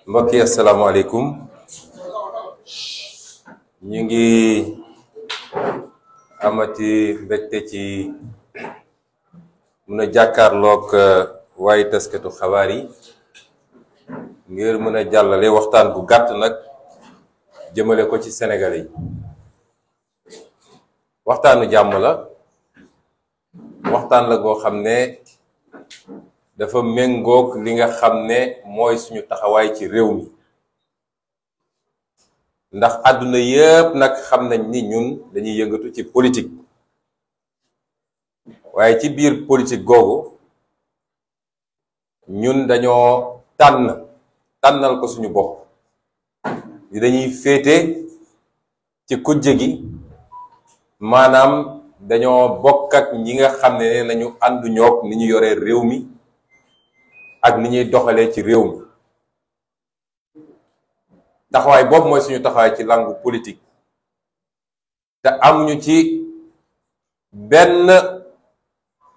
mbokk yi asalaamaaleykum ñu ngi amati mbégte ci mën a jàkkaarloog waaye taskatu xabaar yi ngir mën a jàllale waxtaan bu gàtt nag jëmale ko ci Sénégalais yi. waxtaanu jàmm la, waxtaan la goo xam ne dafa méngoog li nga xam ne mooy suñu taxawaay ci réew mi, ndax àdduna yépp nag xam nañ ni ñun dañuy yëngatu ci politique, waaye ci biir politique googu ñun dañoo tànnal ko suñu bopp ni dañuy féete ci kujje gi, maanaam dañoo bokk ak ñi nga xam ne nañu àndu ñoog ni ñu yoree réew mi ak ni ñuy doxalee ci réew mi. taxawaay boobu mooy suñu taxawaay ci langue politique, te amuñu ci benn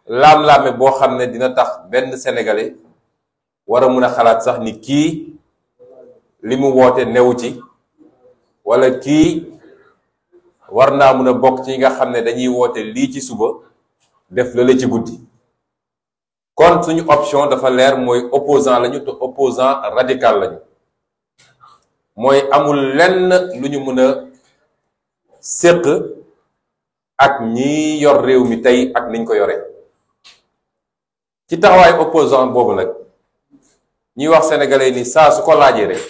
laam-laame boo xam ne dina tax benn sénégalais war a mun a xalaat sax ni kii li mu woote newu ci, wala kii war naa mun a bokk ci nga xam ne dañuy woote lii ci suba def la ci guddi. kon suñu option dafa leer, mooy opposant lañu, te opposant radical lañu. mooy amul lenn lu ñu mën a séq ak ñi yor réew mi tey ak niñ ko yore. ci taxawaay opposant boobu nag ñuy wax sénégalais ni saa su ko laajee rek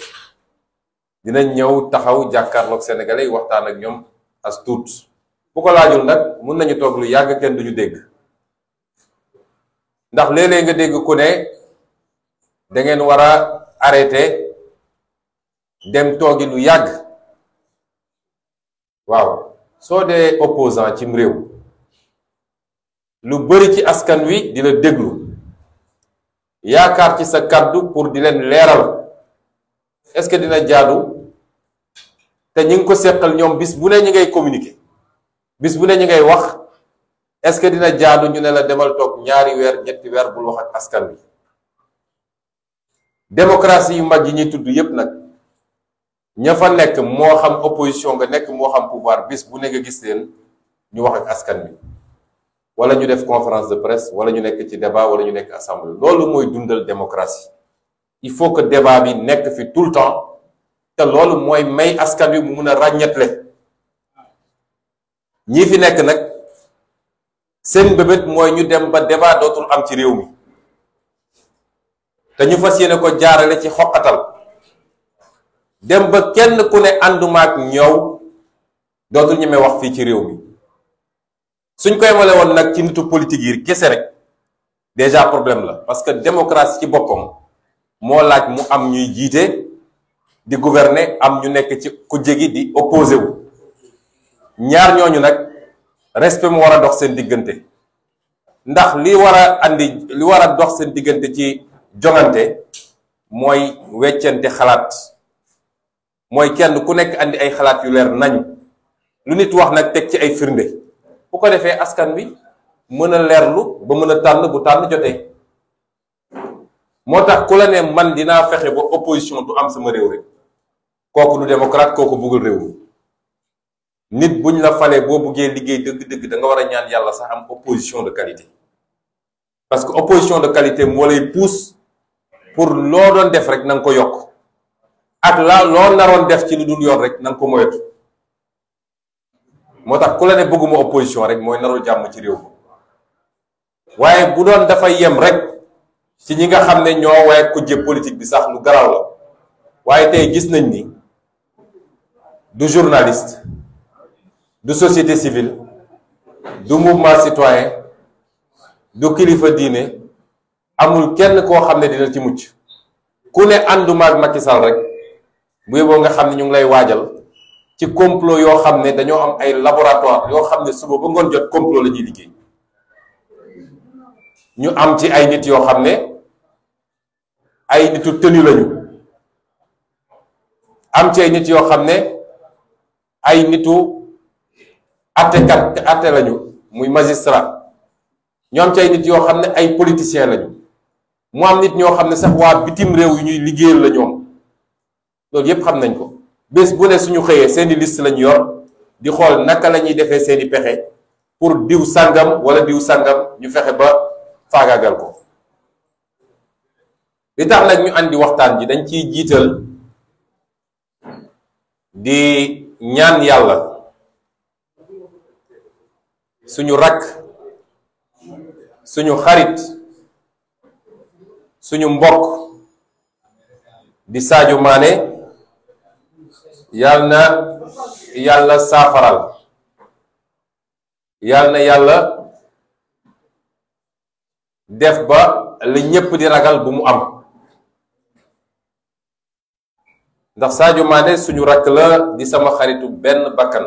dinañ ñëw taxaw jàkkaarloog sénégalais yi waxtaan ak ñoom as tuut. bu ko laajul nag mun nañu toog lu yàgg kenn duñu dégg, ndax léeg-léeg nga dégg ku ne da ngeen war a arrêté dem toogi lu yàgg. waaw, soo dee opposant cim réew, lu bari ci askan wi di la déglu, yaakaar ci sa kàddu pour di leen leeral. est-ce que dina jaadu te ñi ngi ko seqal ñoom bis bu ne ñi ngay communiquer, bis bu ne ñi ngay wax, est-ce que dina jaadu ñu ne la demal toog ñaari weer ñetti weer bul wax ak askan wi? démocratie yu mag yi ñuy tudd yépp nag ña fa nekk, moo xam opposition nga nekk moo xam pouvoir, bis bu ne nga gis leen ñu wax ak askan wi, wala ñu def conférence de presse, wala ñu nekk ci débat, wala ñu nekk assemblée. loolu mooy dundal démocratie. il faut que débat bi nekk fi tout le temps, te loolu mooy may askan wi mu mun a ràññetle. ñii fi nekk nag seen bébét mooy ñu dem ba débat dootul am ci réew mi, te ñu fas yéene ko jaarale ci xoqatal, dem ba kenn ku ne ànduma ak ñëw dootul ñeme wax fii ci réew mi. suñ koy male woon nag ci nitu politique yi kese rek déjà problème la, parce que démocratie ci boppam moo laaj mu am ñuy jiite di gouverner, am ñu nekk ci kujje gi di opposé wu. ñaar ñooñu nag respect mu war a dox seen diggante, ndax li war a dox seen diggante ci jongante mooy weccante xalaat, mooy kenn ku nekk andi ay xalaat yu leer nañu, lu nit wax nag teg ci ay firnde. bu ko defee askan wi mën a leerlu ba mën a tànn bu tànn jotee. moo tax ku la ne man dinaa fexe ba opposition du am sama réew rek, kooku du démocrate, kooku bëggul réew mi. nit buñ la falee boo buggee liggéey dëgg-dëgg da nga war a ñaan yàlla sax am opposition de qualité, parce que opposition de qualité moo lay pousse pour loo doon def rek na nga ko yokk, ak loo naroon def ci lu dul yoon rek na nga ko moytu. moo tax ku la ne bëgguma opposition rek mooy narul jàmm ci réew mi. waaye bu doon dafay yem rek ci ñi nga xam ne ñoo waaye kujje politique bi sax lu garaaw la. waaye tey gis nañ ni du journaliste, du société civile, du mouvement citoyen, du kilifa diine, amul kenn koo xam ne dina ci mucc. ku ne ànduma ak Macky Sall rek bu yeboo nga xam ne ñu ngi lay waajal ci complot yoo xam ne dañoo am ay laboratoire yoo xam ne suba ba ngoon jot complot la ñuy liggéey. ñu am ci ay nit yoo xam ne ay nitu tenu lañu, am ci ay nit yoo xam ne ay nitu atte lañu muy magistrat, ñu am ci ay nit yoo xam ne ay politiciens lañu, mu am nit ñoo xam ne sax waa bitim réew yu ñuy liggéeyal la ñoom. loolu yépp xam nañ ko. bés bu ne suñu xëyee seeni liste lañu yor di xool naka la ñuy defee seeni pexe pour diw sàngam wala diw sàngam ñu fexe ba faagaagal ko. li tax nag ñu andi waxtaan ji dañ ciy jiital di ñaan yàlla suñu rakk, suñu xarit, suñu mbokk di Sadio Mané yàlla na yàlla saafaral, yàlla na yàlla def ba li ñépp di ragal bu mu am. ndax Sadio Mané suñu rakk la, di sama xaritu benn bakkan,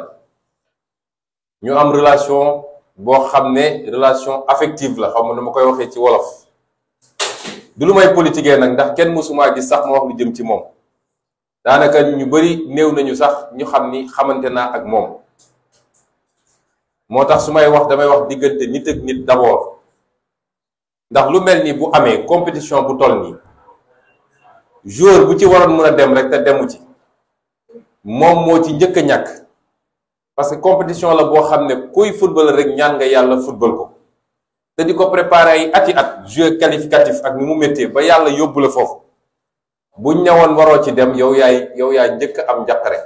ñu am relation boo xam ne relation affective la, xaw ma nu ma koy waxee ci wolof. du lu may politiquer nag, ndax kenn mësumaa gis sax ma wax lu jëm ci moom. daanaka ñu bari néew nañu sax ñu xam ni xamante naa ak moom. moo tax su may wax damay wax diggante nit ak nit d'abord, ndax lu mel ni bu amee compétition bu toll nii joueur bu ci waroon mën a dem rek te demu ci moom moo ci njëkk a ñàkk, parce que compétition la boo xam ne kuy football rek ñaan nga yàlla football ko te di ko préparer ay ati at jeu qualificatif ak ni mu méttee ba yàlla yóbbu la foofu. buñ ñëwoon waroo ci dem yow yaay njëkk am njàqare.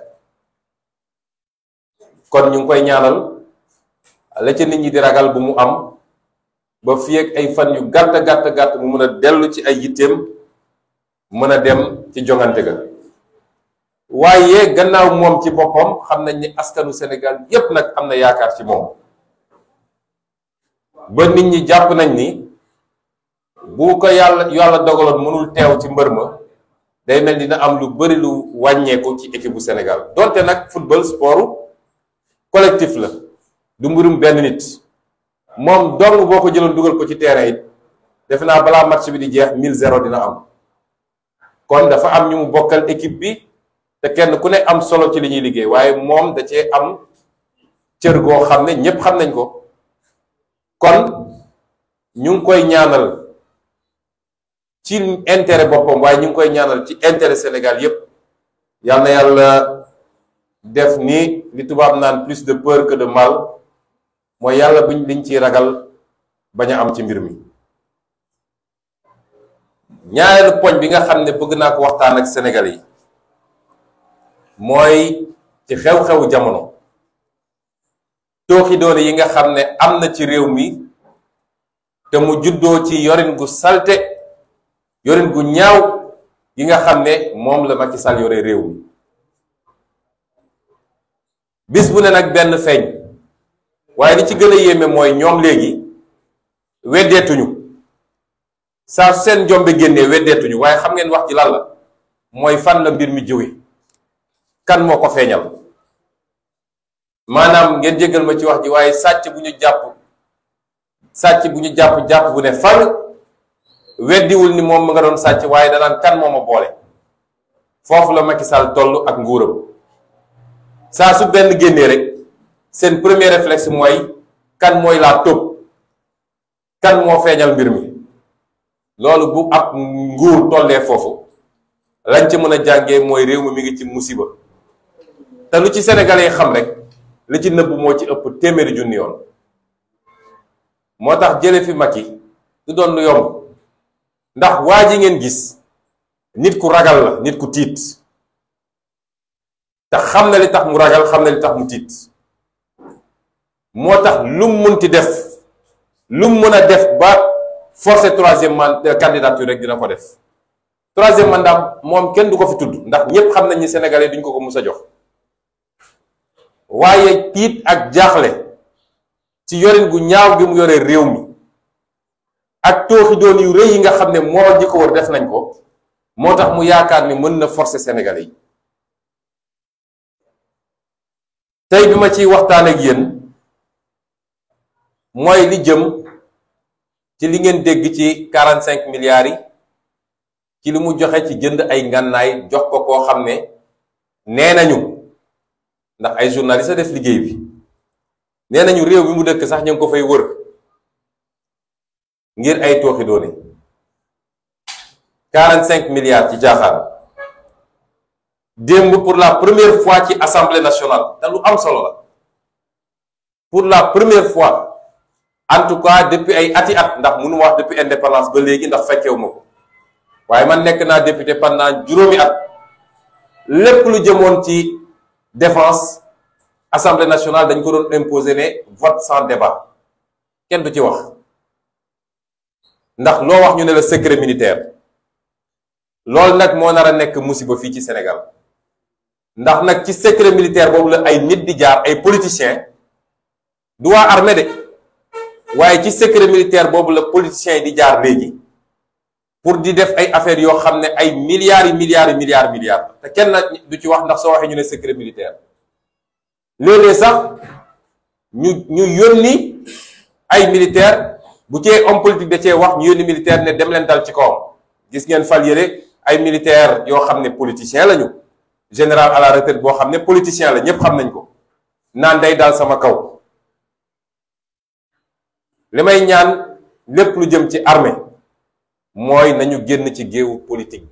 kon ñu ngi koy ñaanal la ca nit ñi di ragal bu mu am ba fii ak ay fan yu gàtt mu mën a dellu ci ay yitteem, mën a dem ci jongante ga. waaye gannaaw moom ci boppam xam nañ ni askanu Sénégal yépp nag am na yaakaar ci moom ba nit ñi jàpp nañ ni bu ko yàlla dogaloon mënul teew ci mbër ma day mel dina am lu bari lu wàññeeku ci équipe bu Sénégal. donte nag football sport collectif la, du mbirum benn nit. moom dong boo ko jëloon dugal ko ci terrain it defe naa balaa match bi di jeex 1000-0 dina am. kon dafa am ñu mu bokkal équipe bi te kenn ku ne am solo ci li ñuy liggéey, waaye moom da cee am cër goo xam ne ñépp xam nañ ko. kon ñu ngi koy ñaanal ci intérêt boppam, waaye ñu ngi koy ñaanal ci intérêt Sénégal yépp. yal na yàlla def ni li tubaab naan plus de peur que de mal, mooy yàlla buñ liñ ciy ragal bañ a am ci mbir mi. ñaareelu poñ bi nga xam ne bëgg naa ko waxtaan ak Sénégalais yi mooy ci xew-xewu jamono, tooxi doone yi nga xam ne am na ci réew mi te mu juddoo ci yorin gu salte, yorin gu ñaaw yi nga xam ne moom la Macky Sall yore réew mi. bis bu ne nag benn feeñ, waaye li ci gën a yéeme mooy ñoom léegi weddeetuñu. saa seen njombe génnee weddeetuñu, waaye xam ngeen wax ji lan la mooy fan la mbir mi jóge, kan moo ko feeñal. maanaam ngeen jéggal ma ci wax ji, waaye sàcc bu ñu jàpp bu ne fan weddiwul ni moom mu nga doon sàcc, waaye danaan kan moo ma boole. foofu la Macky Sall toll ak nguuram. saa su benn génnee rek seen premier réflexe mooy kan mooy laa tóob, kan moo feeñal mbir mi. loolu bu ab nguur tollee foofu lañ ci mën a jàngee mooy réew mi ngi ci musiba. te lu ci sénégalais xam rek li ci nëbb moo ci ëpp téeméeri junni yoon. moo tax jële fi Macky du doon lu yomb, ndax waa ji ngeen gis nit ku ragal la, nit ku tiit, te xam na li tax mu ragal, xam na li tax mu tiit. moo tax lu mu munti def, lu mu mën a def ba forcer troisième candidature rek dina ko def. troisième mandat moom kenn du ko fi tudd, ndax ñépp xam nañ ni sénégalais duñ ko mus a jox. waaye tiit ak jaaxle ci yorin gu ñaaw gi mu yore réew mi ak tooxi doon yu rëy yi nga xam ne moo ñi ko war def nañ ko, moo tax mu yaakaar ni mën na forcer sénégalais yi. tey bi ma ciy waxtaan ak yéen mooy li jëm ci li ngeen dégg ci 45 milliards yi ci li mu joxe ci jënd ay ngànnaay jox ko koo xam ne nee nañu ndax ay journaliste def liggéey bi nee nañu réew bi mu dëkk sax ñu ngi ko fay wër ngir ay tooxi doone 45 milliards ci jaaxaan démb pour la première fois ci assemblée nationale te lu am solo la pour la première fois en tout cas depuis ay ati at ndax mënu wax depuis indépendance ba léegi ndax fekkewu ma ko waaye man nekk naa député pendant juróomi at lépp lu jëmoon ci défense assemblée nationale dañ ko doon imposer ne vote sans débat kenn du ci wax ndax loo wax ñu ne la secret militaire loolu nag moo nar a nekk musiba fii ci Sénégal ndax nag ci secret militaire boobu la ay nit di jaar ay politiciens du waa armée de waaye ci secret militaire boobu la politiciens yi di jaar léegi pour di def ay affaires yoo xam ne ay milliards te kenn du ci wax ndax soo waxee ñu ne secret militaire léeg-léeg sax ñu yónni ay militaire bu cee homme politique da cee wax ñu yónni militaire ne dem leen dal ci kawam gis ngeen fal yële ay militaire yoo xam ne politicien lañu général à la retraite boo xam ne politicien la ñépp xam nañ ko naan day daal sama kaw li may ñaan lépp lu jëm ci armée mooy nañu génn ci géewu politique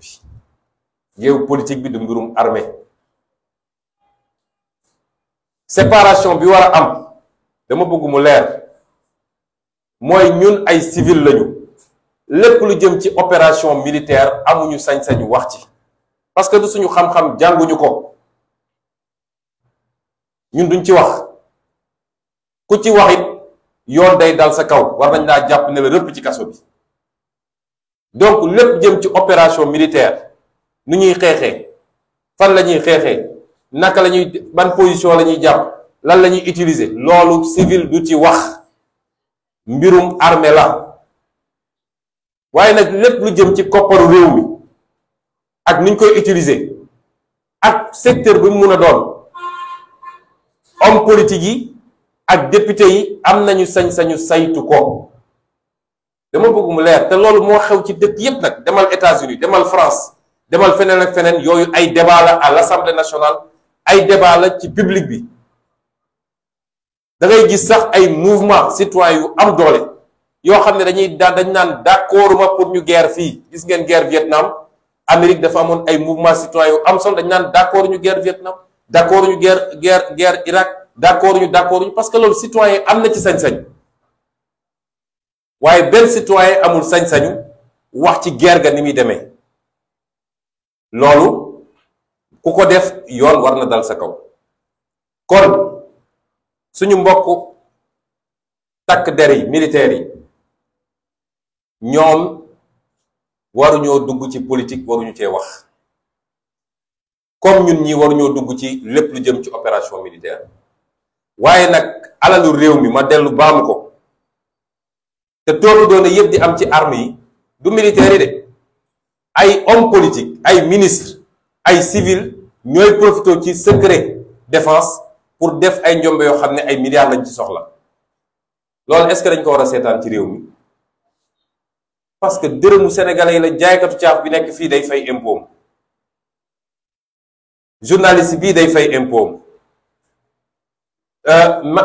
bi du mbirum armée séparation bi war a am dama bëgg mu leer mooy ñun ay civil lañu lépp lu jëm ci opération militaire amuñu sañ-sañu wax ci parce que du suñu xam-xam jànguñu ko ñun duñ ci wax ku ci wax it yoon day dal sa kaw war nañ laa jàpp ne la rëpp ci kaso bi donc lépp jëm ci opération militaire nu ñuy xeexee fan la ñuy xeexee naka la ñuy ban position la ñuy jàpp lan la ñuy utiliser loolu civil du ci wax mbirum armée la waaye nag lépp lu jëm ci kopparu réew mi ak ni ñu koy utiliser ak secteur bi mu mun a doon homme politique yi ak député yi am nañu sañ-sañu saytu ko dama bëgg mu leer te loolu moo xew ci dëkk yépp nag demal États-Unis demal France demal feneen ak feneen yooyu ay débat la à l'Assemblée nationale ay débat la ci public bi da ngay gis sax ay mouvement citoyen yu am doole yoo xam ne dañ naan d'accord ma pour ñu guerre fii gis ngeen guerre Vietnam Amérique dafa amoon ay mouvement citoyen yu am solo dañ naan d'accord ñu guerre Vietnam d'accord ñu guerre Irak d'accord ñu parce que loolu citoyen am na ci sañ-sañ waaye benn citoyen amul sañ-sañu wax ci guerre ga ni muy demee loolu ku ko def yoon war na dal sa kaw kon suñu mbokk takk der yi militaires yi ñoom waruñoo dugg ci politique waruñu cee wax comme ñun ñi waruñoo dugg ci lépp lu jëm ci opération militaire waaye nag alalu réew mi ma dellu baamu ko te toolu doone yëpp di am ci armes yi du militaire yi de ay homme politique ay ministre ay civil ñooy profité ci secret défense pour def ay njombe yoo xam ne ay milliards lañ ci soxla loolu est-ce que dañ ko war a seetaan ci réew mi parce que dërëmu sénégalais yi la jaaykatu caaf bi nekk fii day fay impôt journaliste bii day fay impôt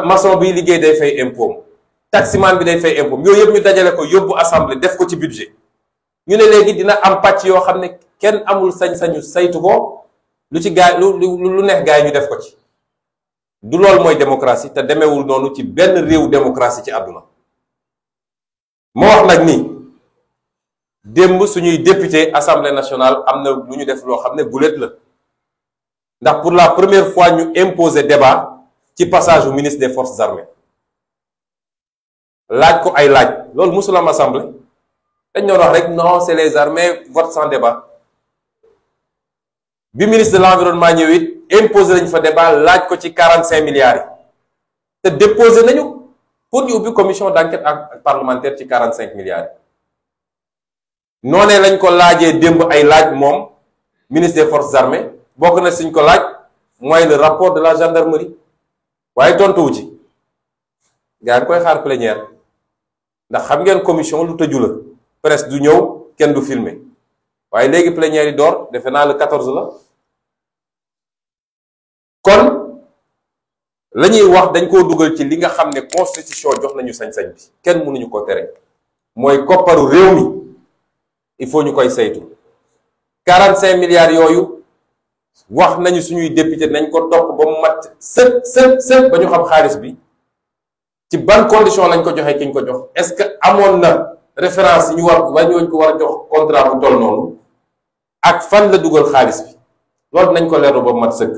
maçon bi liggéey day fay impôt taximan bi day fay impôt yooyu yëpp ñu dajale ko yóbbu assemblée def ko ci budget ñu ne léegi dina am pàcc yoo xam ne kenn amul sañ-sañu saytu ko lu ci gaay lu neex gaay ñu def ko ci du loolu mooy démocratie te demewul noonu ci benn réew démocratie ci àdduna moo wax nag ni démb suñuy député assemblée nationale am na lu ñu def loo xam ne guléet la ndax pour la première fois ñu imposer débat ci passage au ministre des forces armées laaj ko ay laaj loolu musul am assemblée dañ doon wax rek non c'est les armées vote sans débat bi ministre de l'environnement ñëw it imposé nañ fa débat laaj ko ci 45 milliards yi te déposé nañu pour ñu ubbi commission d'enquête parlementaire ci 45 milliards yi noonee lañ ko laajee démb ay laaj moom ministre des forces armées bokk na suñ ko laaj mooy le rapport de la gendarmerie waaye tontuwu ci gaa ngi koy xaar plénière ndax xam ngeen commission lu tëju la presse du ñëw kenn du filmer waaye léegi plénière yi door defe naa le 14 la kon la ñuy wax dañ koo dugal ci li nga xam ne constitution jox nañu sañ-sañ bi kenn mënuñu ko tere mooy kopparu réew mi il faut ñu koy saytu 45 milliards yooyu wax nañu suñuy député nañ ko topp ba mu mat sëp ba ñu xam xaalis bi ci ban condition lañ ko joxee ki ñu ko jox est-ce que amoon na référence yi ñu war wañooñ ko war a jox contrat bu toll noonu ak fan la dugal xaalis bi loolu nañ ko leeru ba mu mat sëkk.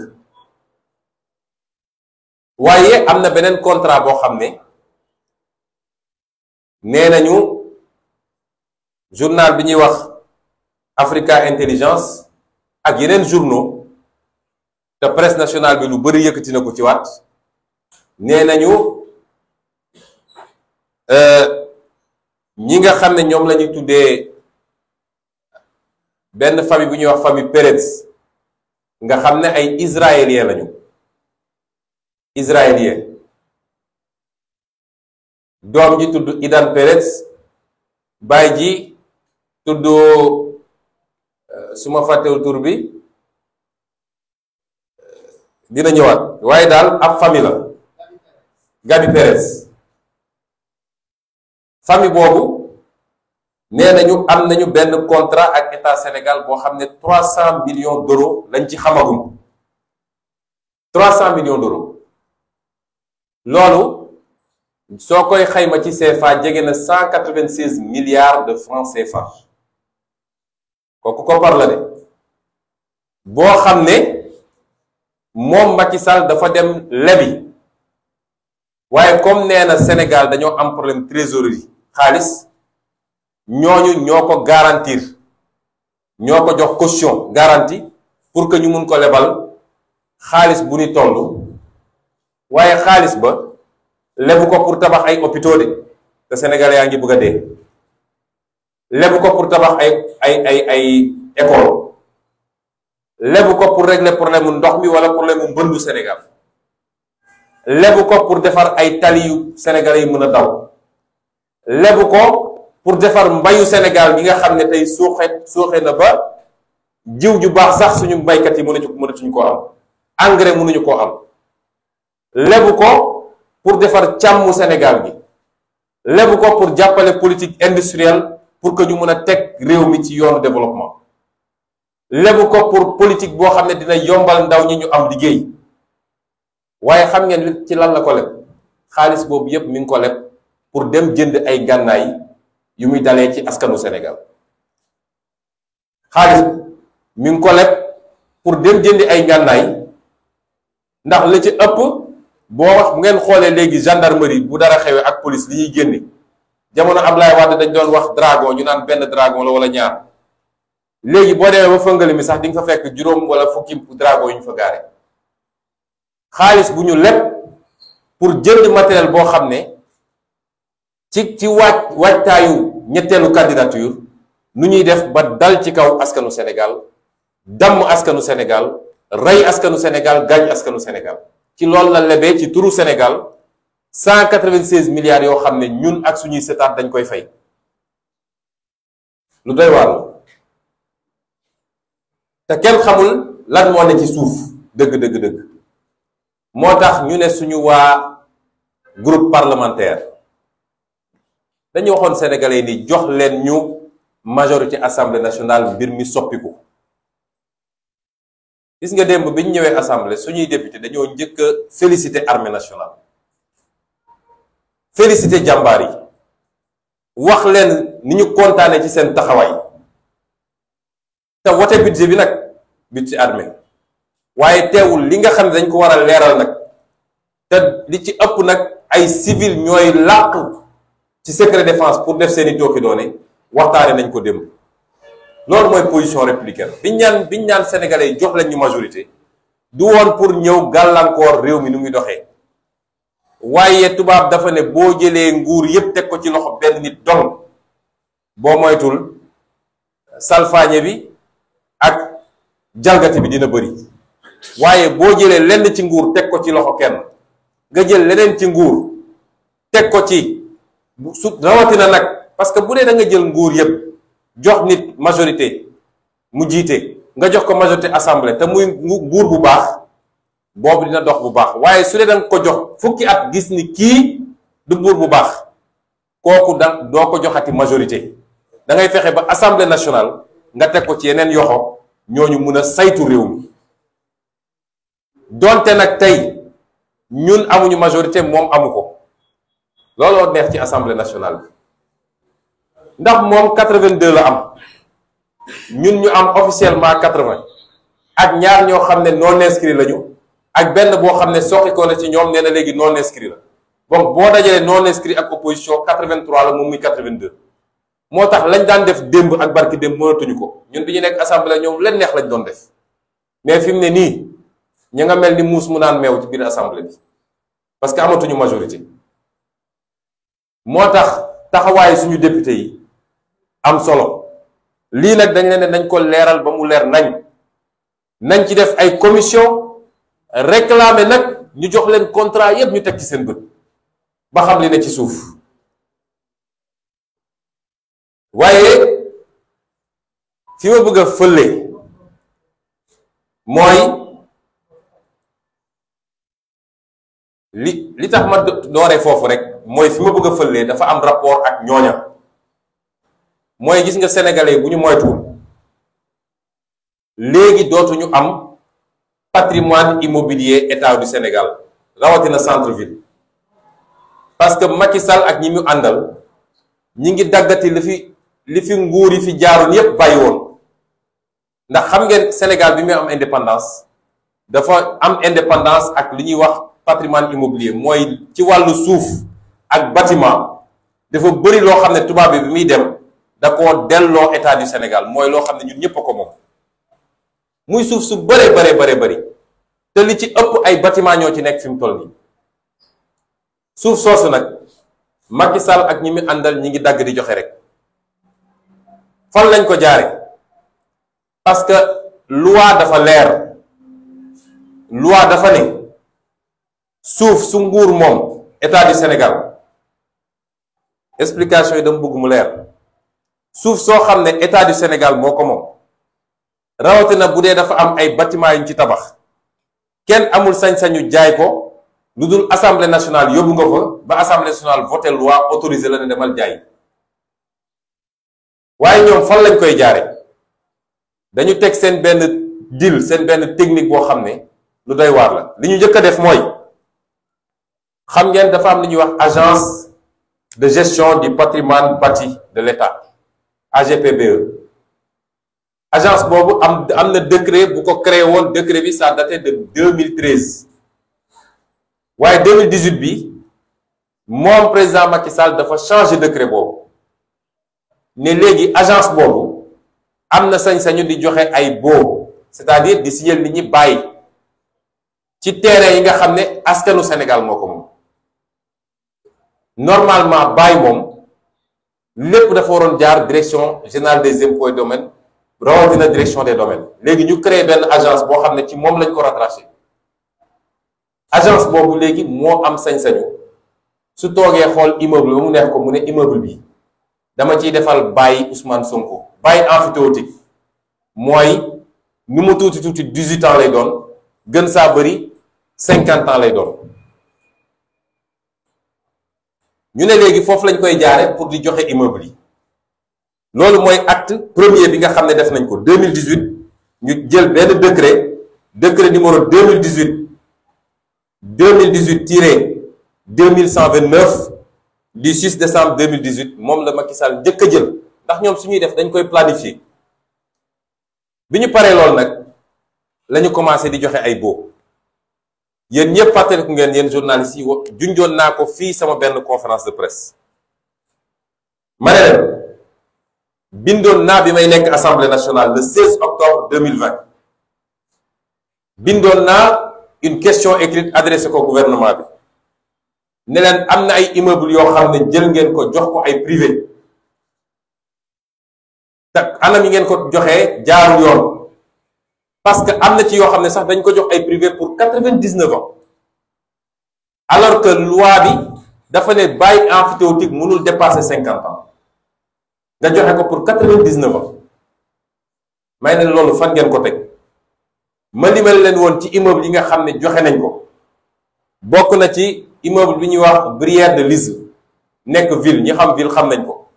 waaye am na beneen contrat boo xam ne nee nañu journal bi ñuy wax Africa Intelligence ak yeneen journaux te presse nationale bi lu bari yëkkati na ko ci waat nee nañu ñi nga xam ne ñoom la ñuy tuddee benn famille bu ñuy wax famille Pérez nga xam ne ay israélien lañu israélien doom ji tudd Idan Pérez baay ji tudd su ma fàttewul tur bi dina ñëwaat waaye daal ab famille la Gabi Pérez famille boobu nee nañu am nañu benn contrat ak état Sénégal boo xam ne 300 millions d'euros lañ ci xamagum 300 millions d'euros loolu soo koy xayma ci CFA jege na 196 milliards de francs CFA kooku koppar la de boo xam ne moom Macky Sall dafa dem lebi waaye comme nee na Sénégal dañoo am problème trésorerie xaalis ñooñu ñoo ko garantir ñoo ko jox caution garantie pour que ñu mun ko lebal xaalis bu ni toll waaye xaalis ba lebu ko pour tabax ay hôpitaux de te Sénégal yaa ngi bëgg a dee lebu ko pour tabax ay école lebu ko pour régler problème mu ndox mi wala problème mu mbëndu Sénégal lebu ko pour defar ay tali yu Sénégal yi mën a daw lebu ko pour defar mbayu Sénégal bi nga xam ne tey suuxe na ba jiw ju baax sax suñu mbaykat yi mënatuñu koo am engrais mënuñu koo am lebu ko pour defar càmmu Sénégal bi lebu ko pour jàppale politique industrielle pour que ñu mën a teg réew mi ci yoonu développement lebu ko pour politique boo xam ne dina yombal ndaw ñi ñu am liggéey waaye xam ngeen ci lan la ko leb xaalis boobu yépp mi ngi ko leb pour dem jënd ay gànnaay yu muy dalee ci askanu Sénégal xaalis mi ngi ko leb pour dem jëndi ay gànnaay ndax la ci ëpp boo wax bu ngeen xoolee léegi gendarmerie bu dara xewee ak police li ñuy génne jamono Ablaye Wade dañ doon wax dragon ñu naan benn dragon la wala ñaar léegi boo demee ba fëngale mi sax di nga fa fekk juróom wala fukki dragon yu ñu fa gaare xaalis bu ñu leb pour jënd matériel boo xam ne ci waajtaayu ñetteelu candidature nu ñuy def ba dal ci kaw askanu Sénégal damm askanu Sénégal rey askanu Sénégal gaañ askanu Sénégal ci loolu la lebee ci turu Sénégal 196 milliards yoo xam ne ñun ak suñuy setaat dañ koy fay lu doy waar te kenn xamul lan moo ne ci suuf dëgg moo tax ñu ne suñu waa groupe parlementaire dañu waxoon sénégalais ni jox leen ñu majorité assemblée nationale mbir mi soppiku gis nga démb bi ñu ñëwee assemblée suñuy député dañoo njëkk a féliciter armée nationale féliciter jàmbaar yi wax leen ni ñu kontaanee ci seen taxawaay te wote budget bi nag budget armée waaye teewul li nga xam ne dañ ko war a leeral nag te li ci ëpp nag ay civil ñooy làqu ci secret défense pour def seeni tooki doone waxtaane nañ ko démb loolu mooy position républicaine biñ ñaan sénégalais yi jox leen ñu majorité du woon pour ñëw gàllankoor réew mi nu muy doxee waaye tubaab dafa ne boo jëlee nguur yépp teg ko ci loxo benn nit dong boo moytul salfaañe bi ak jalgati bi dina bëri waaye boo jëlee lenn ci nguur teg ko ci loxo kenn nga jël leneen ci nguur teg ko ci su rawatina nag parce que bu dee da nga jël nguur yëpp jox nit majorité mu jiite nga jox ko majorité assemblée te muy nguur bu baax boobu dina dox bu baax waaye su dee da nga ko jox fukki at gis ni kii du nguur bu baax kooku doo ko joxati majorité da ngay fexe ba assemblée nationale nga teg ko ci yeneen yoxo ñooñu mun a saytu réew mi donte nag tey ñun amuñu majorité moom amu ko looloo neex ci assemblée nationale bi ndax moom 82 la am ñun ñu am officiellement 80 ak ñaar ñoo xam ne non inscrit lañu ak benn boo xam ne soxi ko na ci ñoom nee na léegi non inscrit la donc boo dajalee non inscrit ak opposition 83 la moom muy 82 moo tax lañ daan def démb ak barki démb mënatuñu ko ñun bi ñu nekk assemblée ñoom leen neex lañ doon def mais fi mu ne nii ñu nga mel ni muus mu naan meew ci biir assemblée bi parce que amatuñu majorité moo tax taxawaayu suñu député yi am solo lii nag dañ leen ne nañ ko leeral ba mu leer nañ ci def ay commission réclamer nag ñu jox leen contrat yépp ñu teg ci seen bët ba xam li ne ci suuf waaye fi ma bëgg a fële mooy li tax ma dooree foofu rek mooy fi ma bëgg a fële dafa am rapport ak ñooña mooy gis nga sénégalais bu ñu moytuwul léegi dootuñu am patrimoine immobilier état du Sénégal rawatina centre-ville parce que Macky Sall ak ñi mu àndal ñi ngi daggati li fi nguur yi fi jaaroon yépp bàyyi woon ndax xam ngeen Sénégal bi muy am indépendance dafa am indépendance ak li ñuy wax patrimoine immobilier mooy ci wàllu suuf ak bâtiment dafa bëri loo xam ne tubaab bi muy dem da koo delloo état du Sénégal mooy loo xam ne ñun ñëpp a ko moom muy suuf su bëree bëri te li ci ëpp ay bâtiment ñoo ci nekk fi mu toll nii suuf soosu nag Macky Sall ak ñi mu àndal ñi ngi dagg di joxe rek fan lañ ko jaare parce que loi dafa leer loi dafa ne suuf su nguur moom état du Sénégal explication yi dama bëgg mu leer suuf soo xam ne état du Sénégal moo ko moom rawatina bu dee dafa am ay bâtiment yuñ ci tabax kenn amul sañ-sañu jaay ko lu dul assemblée nationale yóbbu nga fa ba assemblée nationale voté loi autorisé la ne demal jaay waaye ñoom fan lañ koy jaare dañu teg seen benn deal seen benn technique boo xam ne lu doy waar la li ñu njëkk a def mooy xam ngeen dafa am li ñuy wax agence de gestion du patrimoine bâti de l'État AGPBE agence boobu am na décret bu ko créé woon décret bi ça daté de 2013 waaye 2018 bi moom président Macky Sall dafa changé décret boobu ne léegi agence boobu am na sañ-sañu di joxe ay baux c'est-à-dire di signer nit ñi bàyyi ci terrain yi nga xam ne askanu Sénégal moo ko moom normalement bàyyi moom lépp dafa waroon jaar direction générale des impôts et domaines rawatina direction des domaines léegi ñu créé benn agence boo xam ne ci moom lañ ko rattaché agence boobu léegi moo am sañ-sañu su toogee xool immeuble ba mu neex ko mu ne immeuble bi dama ciy defal bàyyi Ousmane Sonko bàyyi emphytéotique mooy nu mu tuuti 18 ans lay doon gën saa bëri 50 ans lay doon ñu ne léegi foofu lañ koy jaare pour di joxe immeuble yi loolu mooy acte premier bi nga xam ne def nañ ko 2018 ñu jël benn décret numéro 2018-2129 du 6 décembre 2018 moom la Macky Sall njëkk a jël ndax ñoom suñuy def dañ koy planifier bi ñu paree loolu nag la ñu commencé di joxe ay baux yéen ñëpp fàttaliku ngeen yéen journalistes yi junjoon naa ko fii sama benn conférence de presse ma ne leen bindoon naa bi may nekk assemblée nationale le 16 octobre 2020 bindoon naa une question écrite adressée ko gouvernement bi ne leen am na ay immeubles yoo xam ne jël ngeen ko jox ko ay privé te anam yi ngeen ko joxee jaarul yoon parce que am na ci yoo xam ne sax dañ ko jox ay privé pour 99 ans alors que loi bi dafa ne bail emphytéotique mënul dépasser 50 ans nga joxe ko pour 99 ans may ne loolu fan ngeen ko teg. ma limal leen woon ci immeuble yi nga xam ne joxe nañ ko bokk na ci immeuble bi ñuy wax Brière de Lise nekk ville ñi xam ville xam nañ ko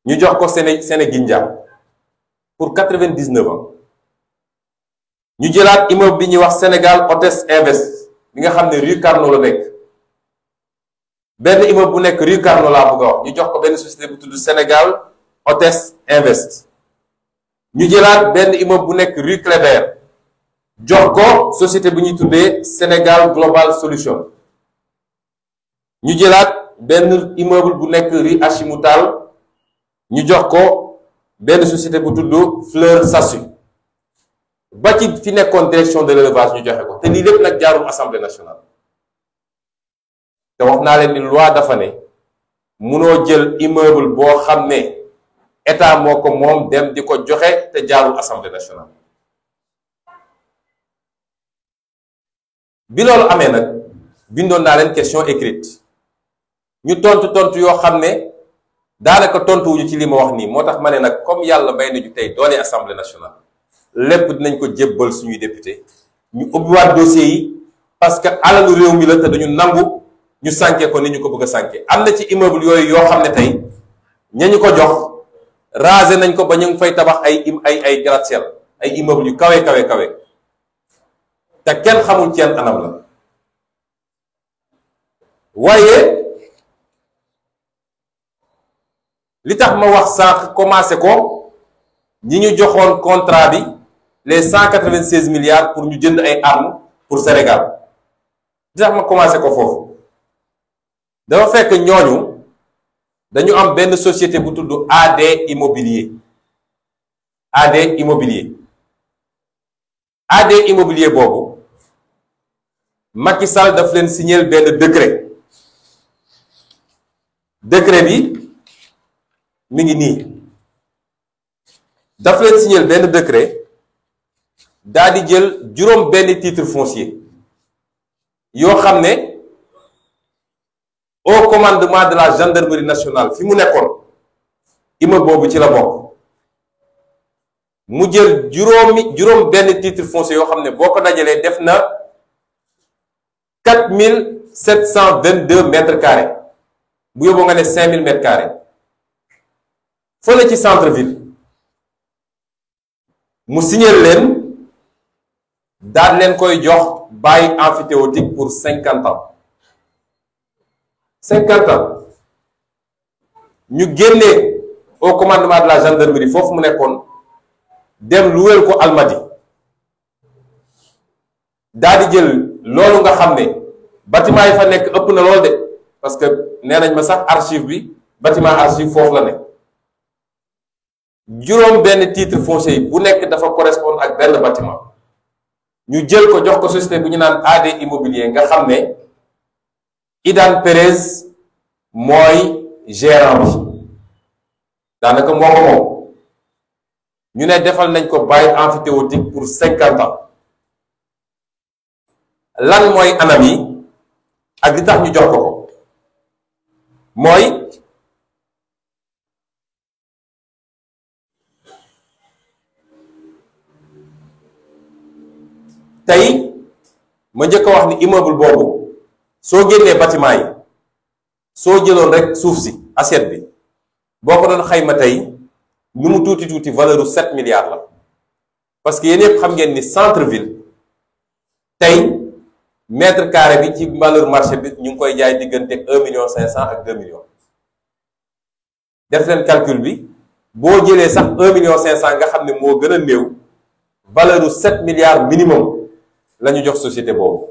ñu jox ko Sénégindia pour 99 ans. ñu jëlaat immeuble bi ñuy wax Sénégal Hôtes Invest bi nga xam ne rue Carnot la nekk benn immeuble bu nekk rue Carnot laa bëgg a wax ñu jox ko benn société bu tudd Sénégal Hôtes Invest. ñu jëlaat benn immeuble bu nekk rue Cléber jox ko société bu ñuy tuddee Sénégal Global Solution. ñu jëlaat benn immeuble bu nekk rue Hachimoutal ñu jox ko benn société bu tudd Fleur Sassu ba ci fi nekkoon direction de l'élevage ñu joxe ko te lii lépp nag jaarul assemblée nationale. te wax naa leen ni loi dafa ne munoo jël immeuble boo xam ne état moo ko moom dem di ko joxe te jaarul assemblée nationale. bi loolu amee nag bindoon naa leen question écrite ñu tontu yoo xam ne daanaka tontuwuñu ci li ma wax nii moo tax ma ne nag comme yàlla may nañu tey doole assemblée nationale lépp dinañ ko jébbal suñuy député ñu ubbiwaat dossiers yi parce que alalu réew mi la te dañu nangu ñu sànke ko ni ñu ko bëgg a sànke. am na ci immeuble yooyu yoo xam ne tey ñañu ko jox rasé nañ ko ba ñu ngi fay tabax ay gratte-ciel ay immeuble yu kawe te kenn xamul ci yan anam la. waaye li tax ma wax sànq commencé ko ñi ñu joxoon contrat bi les 196 milliards pour ñu jënd ay armes pour Sénégal li tax ma commencé ko foofu dafa fekk ñooñu dañu am benn société bu tudd AD Immobilier boobu Macky Sall daf leen signer benn décret bi mi ngi nii daf leen signer benn décret daa di jël juróom benn titre foncier yoo xam ne au commandement de la gendarmerie nationale fi mu nekkoon immeuble boobu ci la bokk mu jël juróom benn titre foncier yoo xam ne boo ko dajalee def na 4722 mètres carrés bu yóbboo nga ne 5000 mètres carrés fële ci centre ville mu signer leen daal leen koy jox bail emphytéotique pour 50 ans 50 ans ñu génnee au commandement de la gendarmerie foofu mu nekkoon dem luweel ko Almadi daal di jël loolu nga xam ne bâtiment yi fa nekk ëpp na lool de parce que nee nañ ma sax archive bi bâtiment archive foofu la nekk juróom benn titre foncier bu nekk dafa correspondre ak benn bâtiment ñu jël ko jox ko société bu ñu naan AD Immobilier nga xam ne Idan Perez mooy gérant bi daanaka moo ko moom ñu ne defal nañ ko bail emphytéotique pour 50 ans lan mooy anam yi ak li tax ñu jox ko mooy tey ma njëkk a wax ni immeuble boobu soo génnee bâtiment yi soo jëloon rek suuf si assiette bi boo ko doon xayma tey nu mu tuuti valeur u 7 milliards la parce que yéen yëpp xam ngeen ni centre ville tey mètre carré bi ci valeur marché bi ñu ngi koy jaay diggante 1,5 million ak 2 millions def leen calcul bi boo jëlee sax 1,5 million nga xam ne moo gën a néew valeur u 7 milliards minimum la ñu jox société boobu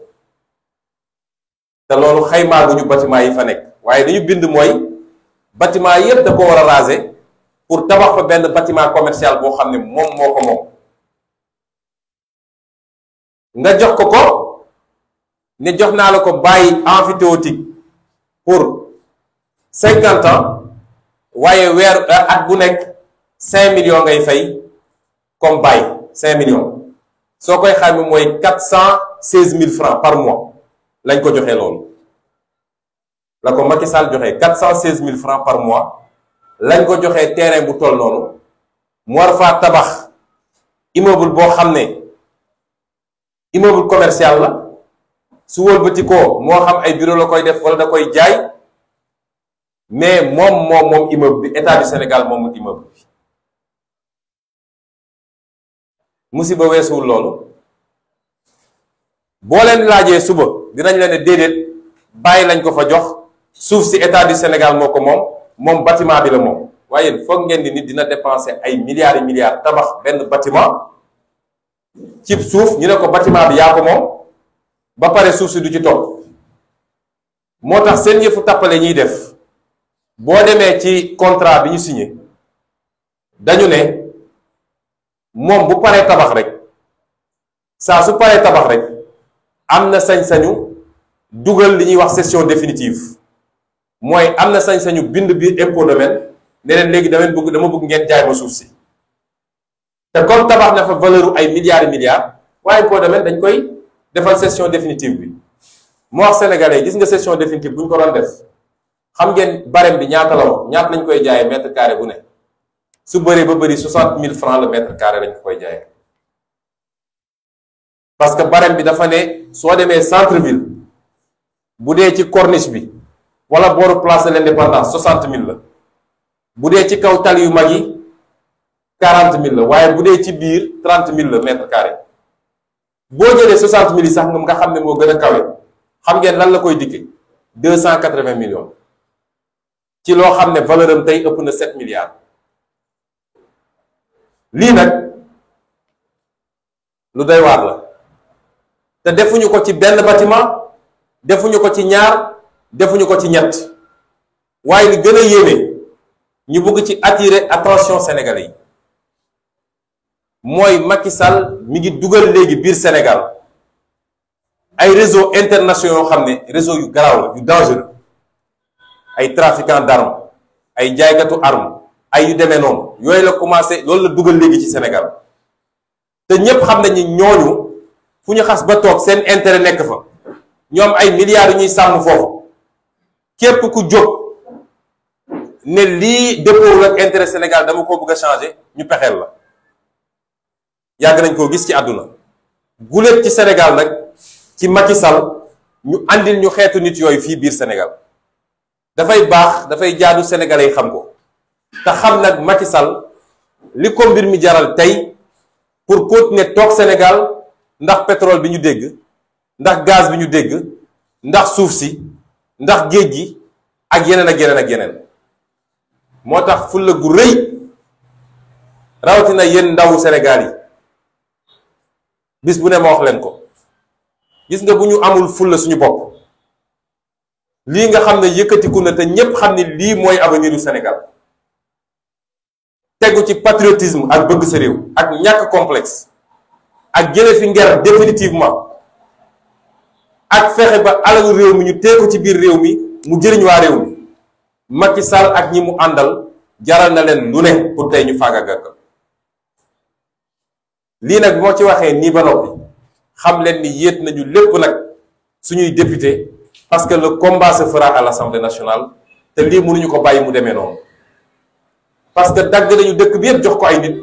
te loolu xaymaa bu ñu bâtiment yi fa nekk waaye dañu bind mooy bâtiment yépp da ko war a raser pour tabax fa benn bâtiment commercial boo xam ne moom moo ko moom nga jox ko ne jox naa la ko bail emphytéotique pour 50 ans waaye weer at bu nekk 5 millions ngay fay comme bail 5 millions soo koy xayma mooy 416 000 francs par mois lañ ko joxee loolu la ko Macky Sall joxe 416 000 francs par mois lañ ko joxee terrain bu toll noonu mu war faa tabax immeuble boo xam ne immeuble commercial la su wëlbati ko moo xam ay bureau la koy def wala da koy jaay mais moom immeuble bi état du Sénégal moomul immeuble bi. musiba weesuwul loolu boo leen laajee suba dinañ leen ne déedéet bàyyi lañ ko fa jox suuf si état du Sénégal moo ko moom bâtiment bi la moom. waaye foog ngeen ni nit dina dépenser ay milliards et milliards tabax benn bâtiment ci suuf ñu ne ko bâtiment bi yaa ko moom ba pare suuf si du ci topp. moo tax seen yëfu tappale ñuy def boo demee ci contrat bi ñu signé dañu ne moom bu paree tabax rek saa su paree tabax rek am na sañ-sañu dugal li ñuy wax cession définitive mooy am na sañ-sañu bind biir impôt domaine ne leen léegi dama bëgg ngeen jaay ma suuf si te comme tabax na fa valeur ay milliards et milliards waaye impôt domaine dañ koy defal cession définitive bi. moo wax sénégalais gis nga cession définitive bu ñu ko doon def xam ngeen barème bi ñaata la woon ñaata lañ koy jaayee mètre carré bu ne su bëree ba bëri 60 000 francs le mètre carré lañ ko koy jaayee parce que barème bi dafa ne soo demee centre ville bu dee ci corniche bi wala booru place de l'indépendance 60 000 la bu dee ci kaw tali yu mag yi 40 000 la waaye bu dee ci biir 30 000 la mètre carré boo jëlee 60 000 yi sax nga xam ne moo gën a kawe. xam ngeen lan la koy dikkee 280 millions ci loo xam ne valeur am tey ëpp na 7 milliards lii nag lu doy waar la te defuñu ko ci benn bâtiment defuñu ko ci ñaar defuñu ko ci ñett waaye li gën a yéeme ñu bëgg ci attirer attention sénégalais yi mooy Macky Sall mi ngi dugal léegi biir Sénégal ay réseau internationaux yoo xam ne réseau yu garaaw la yu dangereux ay trafiquants d'armes ay jaaykatu armes ay yu demee noonu yooyu la commencé loolu la dugal léegi ci Sénégal te ñépp xam nañ ni ñooñu fu ñu xas ba toog seen intérêt nekk fa ñoom ay milliards yu ñuy sàmm foofu képp ku jóg ne lii dëppoowul ak intérêt Sénégal dama ko bëgg a changer ñu pexeel la yàgg nañ koo gis ci àdduna guléet ci Sénégal nag ci Macky Sall ñu andil ñu xeetu nit yooyu fii biir Sénégal dafay baax dafay jaadu sénégalais yi xam ko te xam nag Macky Sall li ko mbir mi jaral tey pour continuer toog Sénégal ndax pétrole bi ñu dégg ndax gaz bi ñu dégg ndax suuf si ndax géej gi ak yeneen ak yeneen ak yeneen moo tax fulla gu rëy rawatina yéen ndawu Sénégal yi bis bu ne ma wax leen ko gis nga bu ñu amul fulla suñu bopp lii nga xam ne yëkkatiku na te ñépp xam ne lii mooy avenir du Sénégal tegu ci patriotisme ak bëgg sa réew ak ñàkk complexe ak jële fi nger définitivement ak fexe ba alalu réew mi ñu tee ko ci biir réew mi mu jëriñ waa réew mi Macky Sall ak ñi mu àndal jaral na leen lu ne pour tey ñu faagaagal lii nag moo ci waxee nii ba noppi xam leen ni yéet nañu lépp nag suñuy député parce que le combat se fera à l'Assemblée nationale te lii mënuñu ko bàyyi mu demee noonu parce que dagg nañu dëkk bi yëpp jox ko ay nit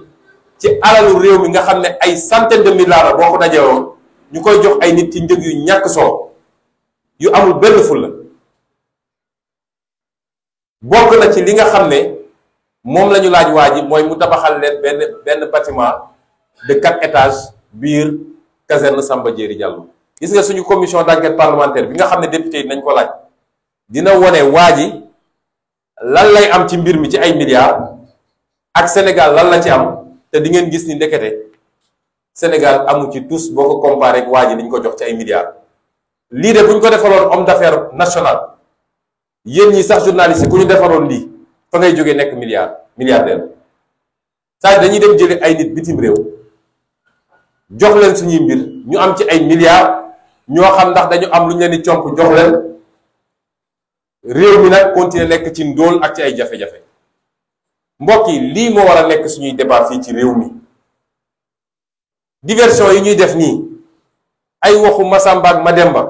ci alalu réew mi nga xam ne ay centaine de milliards la boo ko dajewoon ñu koy jox ay nit ci njëg yu ñàkk solo yu amul benn fulla bokk na ci li nga xam ne moom la ñu laaj waa ji mooy mu tabaxal leen benn bâtiment de 4 étages biir caserne Samba Diéry Diallo gis nga suñu commission d'enquête parlementaire bi nga xam ne député yi nañ ko laaj dina wone waa ji lan lay am ci mbir mi ci ay milliards ak Sénégal lan la ci am te di ngeen gis ni ndekete Sénégal amu ci tous boo ko comparé ak waa ji liñ ko jox ci ay milliards lii de bu ñu ko defaloon homme d'affaires national yéen ñi sax journaliste yi ku ñu defaroon lii fa ngay jógee nekk milliardaire saa dañuy dem jëli ay nit bitim réew jox leen suñuy mbir ñu am ci ay milliards ñoo xam ndax dañu am lu ñu leen di comp jox leen réew mi nag continuer nekk ci ndóol ak ci ay jafe-jafe mbokk yi lii moo war a nekk suñuy débat fii ci réew mi diversion yi ñuy def nii ay waxu Masamba ak Mademba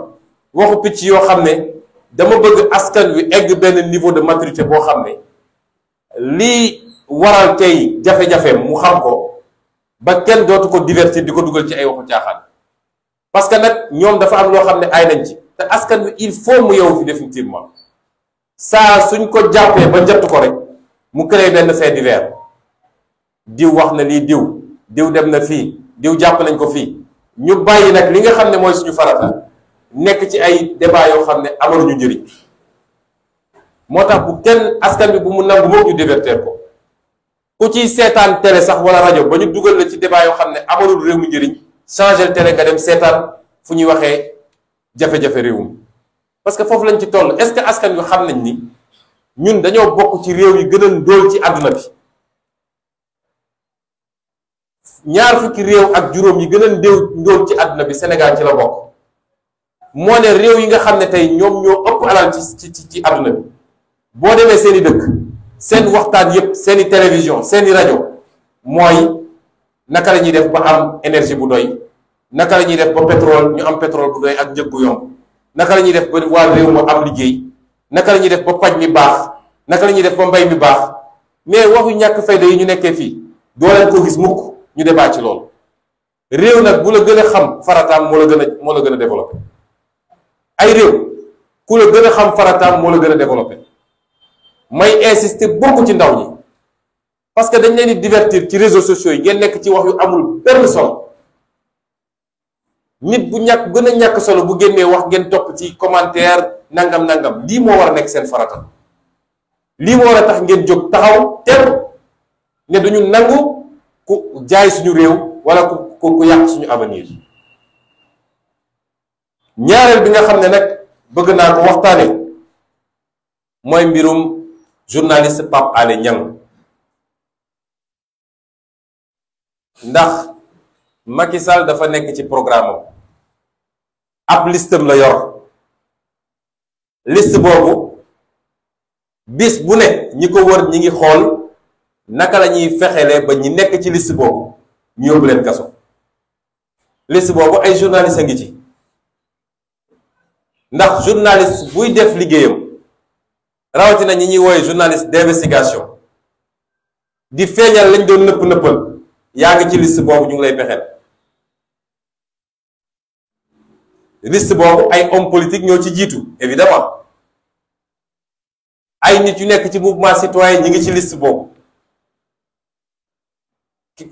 waxu picc yoo xam ne dama bëgg askan wi egg benn niveau de maturité boo xam ne lii waral tey jafe-jafe mu xam ko ba kenn dootu ko divertir di ko dugal ci ay waxu caaxaan parce que nag ñoom dafa am loo xam ne ay nañ ci te askan wi il faut mu yeewu fi définitivement saa suñ ko jàppee ba jot ko rek mu créé benn fait divers diw wax na lii diw dem na fii diw jàpp nañ ko fii ñu bàyyi nag li nga xam ne mooy suñu farata nekk ci ay débat yoo xam ne amaluñu njëriñ moo tax bu kenn askan bi bu mu nangu moom ñu divertir ko ku ciy seetaan télé sax wala rajo ba ñu dugal la ci débat yoo xam ne amalul réew mi njëriñ changer télé nga dem seetaan fu ñuy waxee jafe-jafe réew mi parce que foofu lañ ci toll est-ce que askan wi xam nañ ni ñun dañoo bokk ci réew yi gën a ndóol ci àdduna bi ñaar fukki réew ak juróom yi gën a ndóol ci àdduna bi Sénégal ci la bokk moo ne réew yi nga xam ne tey ñoom ñoo ëpp alal ci àdduna bi boo demee seeni dëkk seen waxtaan yépp seeni télévision seeni rajo mooy naka la ñuy def ba am énergie bu doy naka la ñuy def ba pétrole ñu am pétrole bu doy ak njëg bu yomb naka la ñuy def ba waa réew ma am liggéey naka la ñuy def ba paj mi baax naka la ñuy def ba mbay mi baax mais waxu ñàkk fayda yi ñu nekkee fii doo leen ko gis mukk ñu débat ci loolu réew nag bu la gën a xam farataam moo la gën a développé ay réew ku la gën a xam farataam moo la gën a développé may insister beaucoup ci ndaw ñi parce que dañ leen di divertir ci réseaux sociaux yi ngeen nekk ci wax yu amul benn solo nit bu ñàkk gën a ñàkk solo bu génnee wax ngeen topp ci commentaire nangam lii moo war a nekk seen farata lii moo war a tax ngeen jóg taxaw ter ne duñu nangu ku jaay suñu réew wala ku yàq suñu avenir ñaareel bi nga xam ne nag bëgg naa ko waxtaane mooy mbirum journaliste Pape Alé Niang ndax Macky Sall dafa nekk ci programme ab listam la yor liste boobu bis bu ne ñi ko wër ñi ngi xool naka la ñuy fexele ba ñi nekk ci liste boobu ñu yóbbu leen kaso liste boobu ay journaliste a ngi ci ndax journaliste buy def liggéeyam rawatina ñi ñuy wooye journaliste d'investigation di feeñal lañ doon nëppal yaa ngi ci liste boobu ñu ngi lay pexeel liste boobu ay homme politique ñoo ci jiitu évidemment ay nit yu nekk ci mouvement citoyen ñi ngi ci liste boobu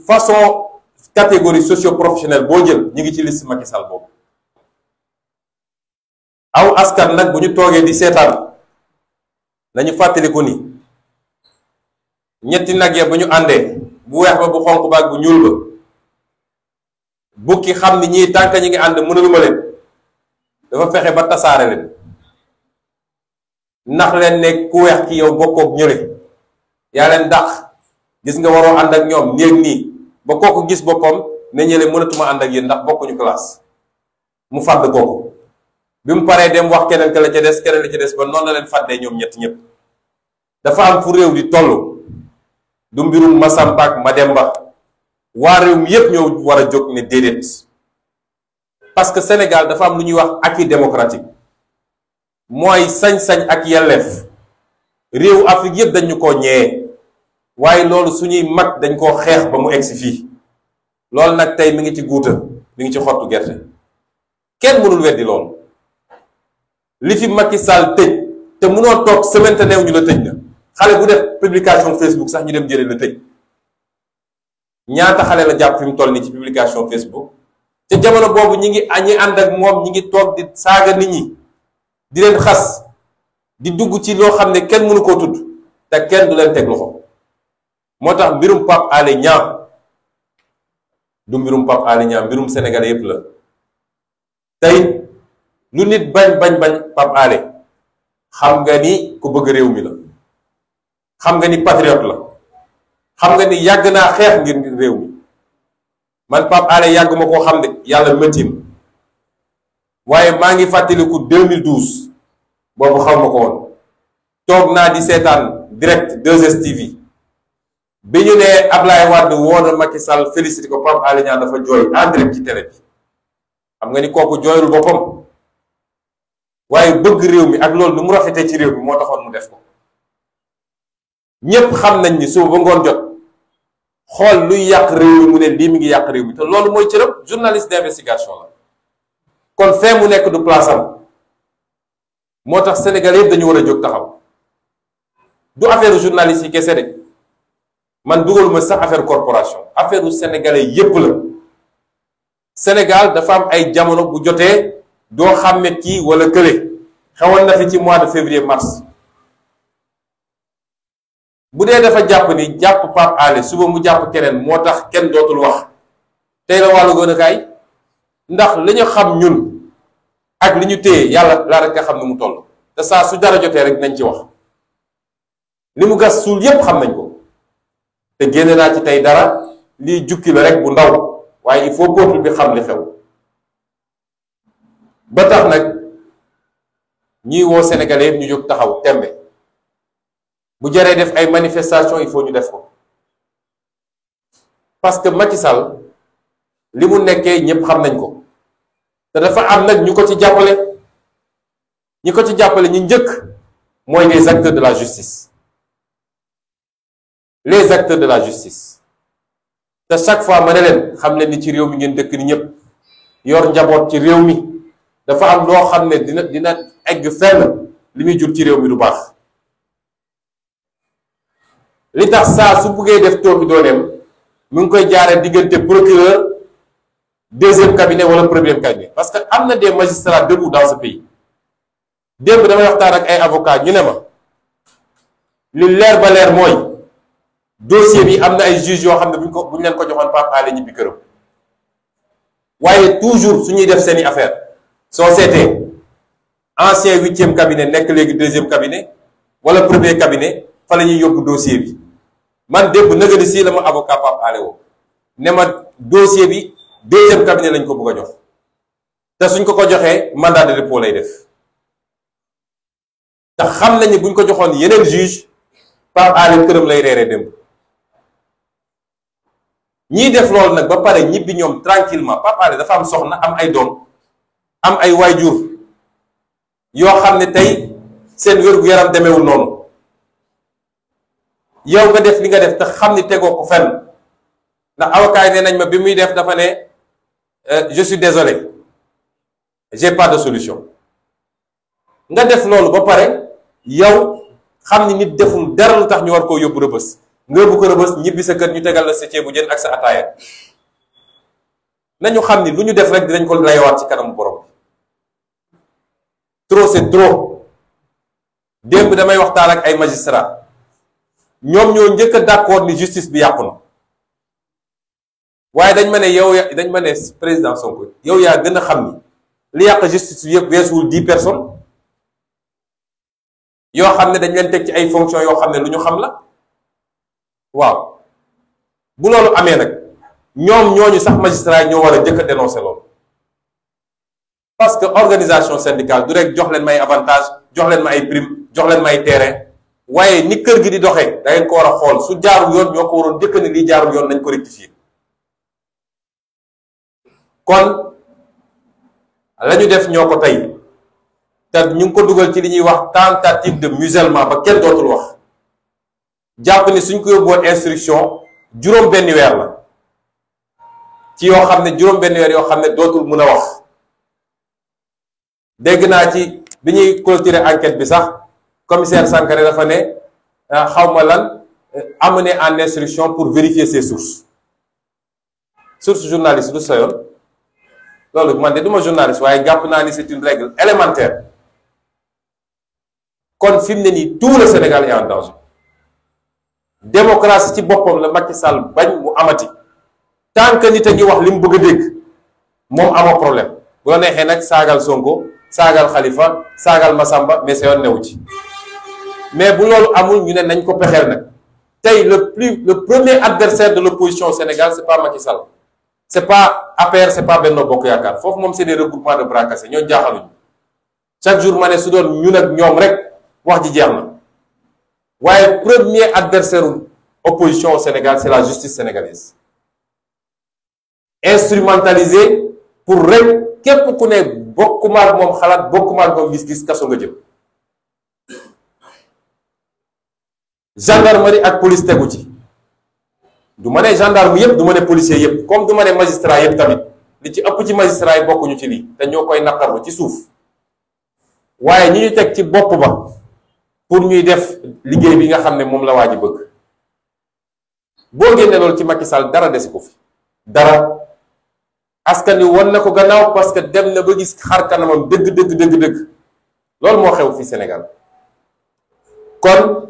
façon catégorie socio-professionnelle boo jël ñi ngi ci liste Macky Sall boobu aw askan nag bu ñu toogee di seetaan nañu fàttaliku ni ñetti nag ya bu ñu àndee bu weex ba bu xonq ba ak bu ñuul ba bukki xam ni ñii tànk ñi ngi ànd mënaluma leen dafa fexe ba tasaare leen nax leen ne ku weex ki yow bokkook ñële yaa leen dàq gis nga waroo ànd ak ñoom néeg nii ba kooku gis boppam ne ñële mënatuma ànd ak yéen ndax bokkuñu classe mu fàdd kooku bi mu paree dem wax keneen ka la ca des keneen la ca des ba noonu la leen fàddee ñoom ñëpp dafa am fu réew di toll du mbirum Masamba ak Mademba waa réew mi yépp ñoo war a jóg ne déedéet parce que Sénégal dafa am lu ñuy wax acquis démocratique mooy sañ-sañ ak yelleef réewu Afrique yépp dañu ko ñee waaye loolu suñuy mag dañ koo xeex ba mu egsi fii loolu nag tey mi ngi ci guuta mi ngi ci xottu gerte kenn mënul weddi loolu li fi Macky Sall tëj te mënoo toog semaine te neew ñu la tëj na xale bu def publication Facebook sax ñu dem jëlee la tëj ñaata xale la jàpp fi mu toll nii ci publication Facebook te jamono boobu ñi ànd ak moom ñi ngi toog di saaga nit ñi di leen xas di dugg ci loo xam ne kenn mënu koo tudd te kenn du leen teg loxo moo tax mbirum Pape Alé Niang du mbirum Pape Alé Niang mbirum Sénégalais yépp la tey lu nit bañ Pape Alé xam nga ni ku bëgg réew mi la xam nga ni patriote la xam nga ni yàgg naa xeex ngir réew mi man Pape Alé yàgg ma koo xam ne yàlla méttim waaye maa ngi fàttaliku 2012 boobu xaw ma ko woon toog naa di seetaan direct 2STV bi ñu ne Ablaye Wade woo na Macky Sall félicité ko Pape Alé Niang dafa jooy en direct ci télé bi xam nga ni kooku jooyul boppam waaye bëgg réew mi ak loolu lu mu rafetee ci réew mi moo taxoon mu def ko. ñépp xam nañ ni suba ba ngoon jot xool luy yàq réew mi mu ne lii mi ngi yàq réew mi te loolu mooy cëram journaliste d'investigation la. kon fee mu nekk du place am moo tax Sénégalais yëpp dañu war a jóg taxaw du affaire journaliste yi kese de man dugaluma sax affaire corporation affaire u Sénégalais yépp la. Sénégal dafa am ay jamono bu jotee doo xàmme kii wala kële xewoon na fi ci mois de février mars bu dee dafa jàpp ni jàpp Pape Alé suba mu jàpp keneen moo tax kenn dootul wax tey la wàllu gën a kaay ndax li ñu xam ñun ak li ñu téye yàlla laa rek nga xam ne mu toll te saa su dara jotee rek nañ ci wax li mu gas suul yépp xam nañ ko te génne naa ci tey dara lii jukki la rek bu ndaw waaye il faut peuple bi xam li xew ba tax nag ñiy woo Sénégalais yëpp ñu jóg taxaw tembe bu jaree def ay manifestation il faut ñu def ko parce que Macky Sall li mu nekkee ñëpp xam nañ ko te dafa am nag ñu ko ci jàppale ñi ko ci jàppale ñi njëkk mooy les acteurs de la justice les acteurs de la justice te chaque fois ma ne leen xam leen ni ci réew mi ngeen dëkk ni ñëpp yor njaboot ci réew mi dafa am loo xam ne dina egg fenn li muy jur ci réew mi du baax li tax saa su buggee def toobi dooneem mu ngi koy jaaree diggante procureur deuxième cabinet wala premier cabinet parce que am na des magistrats debout dans ce pays démb damay waxtaan ak ay avocats ñu ne ma li leer ba leer mooy dossier bi am na ay juges yoo xam ne buñ leen ko joxoon Pape Alé ñibbi këram waaye toujours su ñuy def seeni affaire soo seetee ancien 8e cabinet nekk léegi 2e cabinet wala premier cabinet fa la ñuy yóbbu dossier bi man démb nëgëni si la ma avocat Pape Alé woo ne ma dossier bi 2e cabinet lañ ko bëgg a jox te suñ ko joxee mandat de dépôt lay def te xam nañu buñ ko joxoon yeneen juge Pape Alé këram lay reeree démb ñiy def loolu nag ba pare ñibbi ñoom tranquillement Pape Alé dafa am soxna am ay doom am ay waajur yoo xam ne tey seen wér-gu-yaram demeewul noonu yow nga def li nga def te xam ni tegoo ko fenn ndax avocat yi nee nañ ma bi muy def dafa ne je suis désolé j'ai pas de solution nga def loolu ba pare yow xam ni nit deful dara lu tax ñu war koo yóbbu rëbës nga yóbbu ko rëbës ñibbi sa kër ñu tegal la sa ceebu jën ak sa ataaya nañu xam ni lu ñu def rek dinañ ko layawaat ci kanamu borom trop c'est trop démb damay waxtaan ak ay magistrat ñoom ñoo njëkk a d'accord ni justice bi yàqu na waaye dañ ma ne yow dañ ma ne président Sonko yow yaa gën a xam ni li yàq justice bi yëpp weesuwul 10 personnes yoo xam ne dañ leen teg ci ay fonctions yoo xam ne lu ñu xam la waaw bu loolu amee nag ñoom ñooñu sax magistrat yi ñoo war a njëkk a dénoncer loolu parce que organisation syndicale du rek jox leen may avantage jox leen ma ay prime jox leen ma ay terrain waaye ni kër gi di doxee da ngeen ko war a xool su jaarul yoon ñoo ko waroon njëkk ne lii jaarul yoon nañ ko rectifier kon la ñu def ñoo ko tey te ñu ngi ko dugal ci li ñuy wax tentative de musellement ba kenn dootul wax jàpp ni suñ ko yóbbuwoon instruction juróom benn weer la ci yoo xam ne juróom benn weer yoo xam ne dootul mën a wax dégg naa ci bi ñuy clôturer enquête bi sax commissaire Sankaré dafa ne xawma lan amener en instruction pour vérifier ses sources journaliste du soyoon loolu man de duma journaliste waaye jàpp naa ni c'est une règle élémentaire kon fi mu ne nii tout le Sénégal est en danger démocratie ci boppam la Macky Sall bañ mu amati tant que nit a ngi wax li mu bëgg a dégg moom amoo problème bu la neexee nag saagal Sonko saagal Khalifa saagal Massamba mais sa yoon newu ci mais bu loolu amul ñu ne nañ ko pexeel nag tey le premier adversaire de l'opposition au Sénégal c'est pas Macky Sall c'est pas APR c'est pas Benno Bokk Yaakaar foofu moom c'est des regroupements de bras cassés ñoo jaaxaluñu chaque jour ma ne su doon ñun ak ñoom rek wax ji jeex na waaye premier adversaire opposition au Sénégal c'est la justice sénégalaise instrumentalisée pour rek képp ku ne bokkuma ak moom xalaat bokkuma ak moom gis-gis kaso nga jëm. gendarmerie ak police tegu ci. du ma ne gendarme yëpp du ma ne policier yëpp comme du ma ne magistrat yëpp tamit li ci ëpp ci magistrat yi bokkuñu ci lii te ñoo koy naqarlu ci suuf waaye ñi ñu teg ci bopp ba pour ñuy def liggéey bi nga xam ne moom la waa ji bëgg boo génne loolu ci Macky Sall dara desi ko fi dara askan wi won na ko gannaaw parce que dem na ba gis xar kanamam dëgg loolu moo xew fi Sénégal kon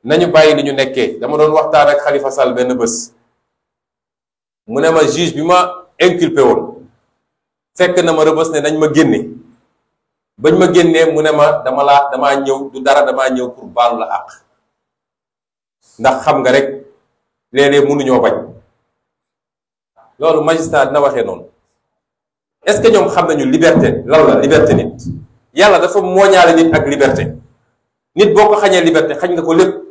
nañu bàyyi li ñu nekkee. dama doon waxtaan ak Khalifa Sall benn bés mu ne ma juge bi ma inculpé woon fekk na ma rëbës ne nañ ma génne bañ ma génnee mu ne ma damaa ñëw du dara damaa ñëw pour baalu la àq ndax xam nga rek léeg-léeg mënuñoo bañ. loolu magistrat dina waxee noonu est-ce que ñoom xam nañu liberté lan la liberté nit yàlla dafa mooñaale nit ak liberté nit boo ko xañee liberté xañ nga ko lépp.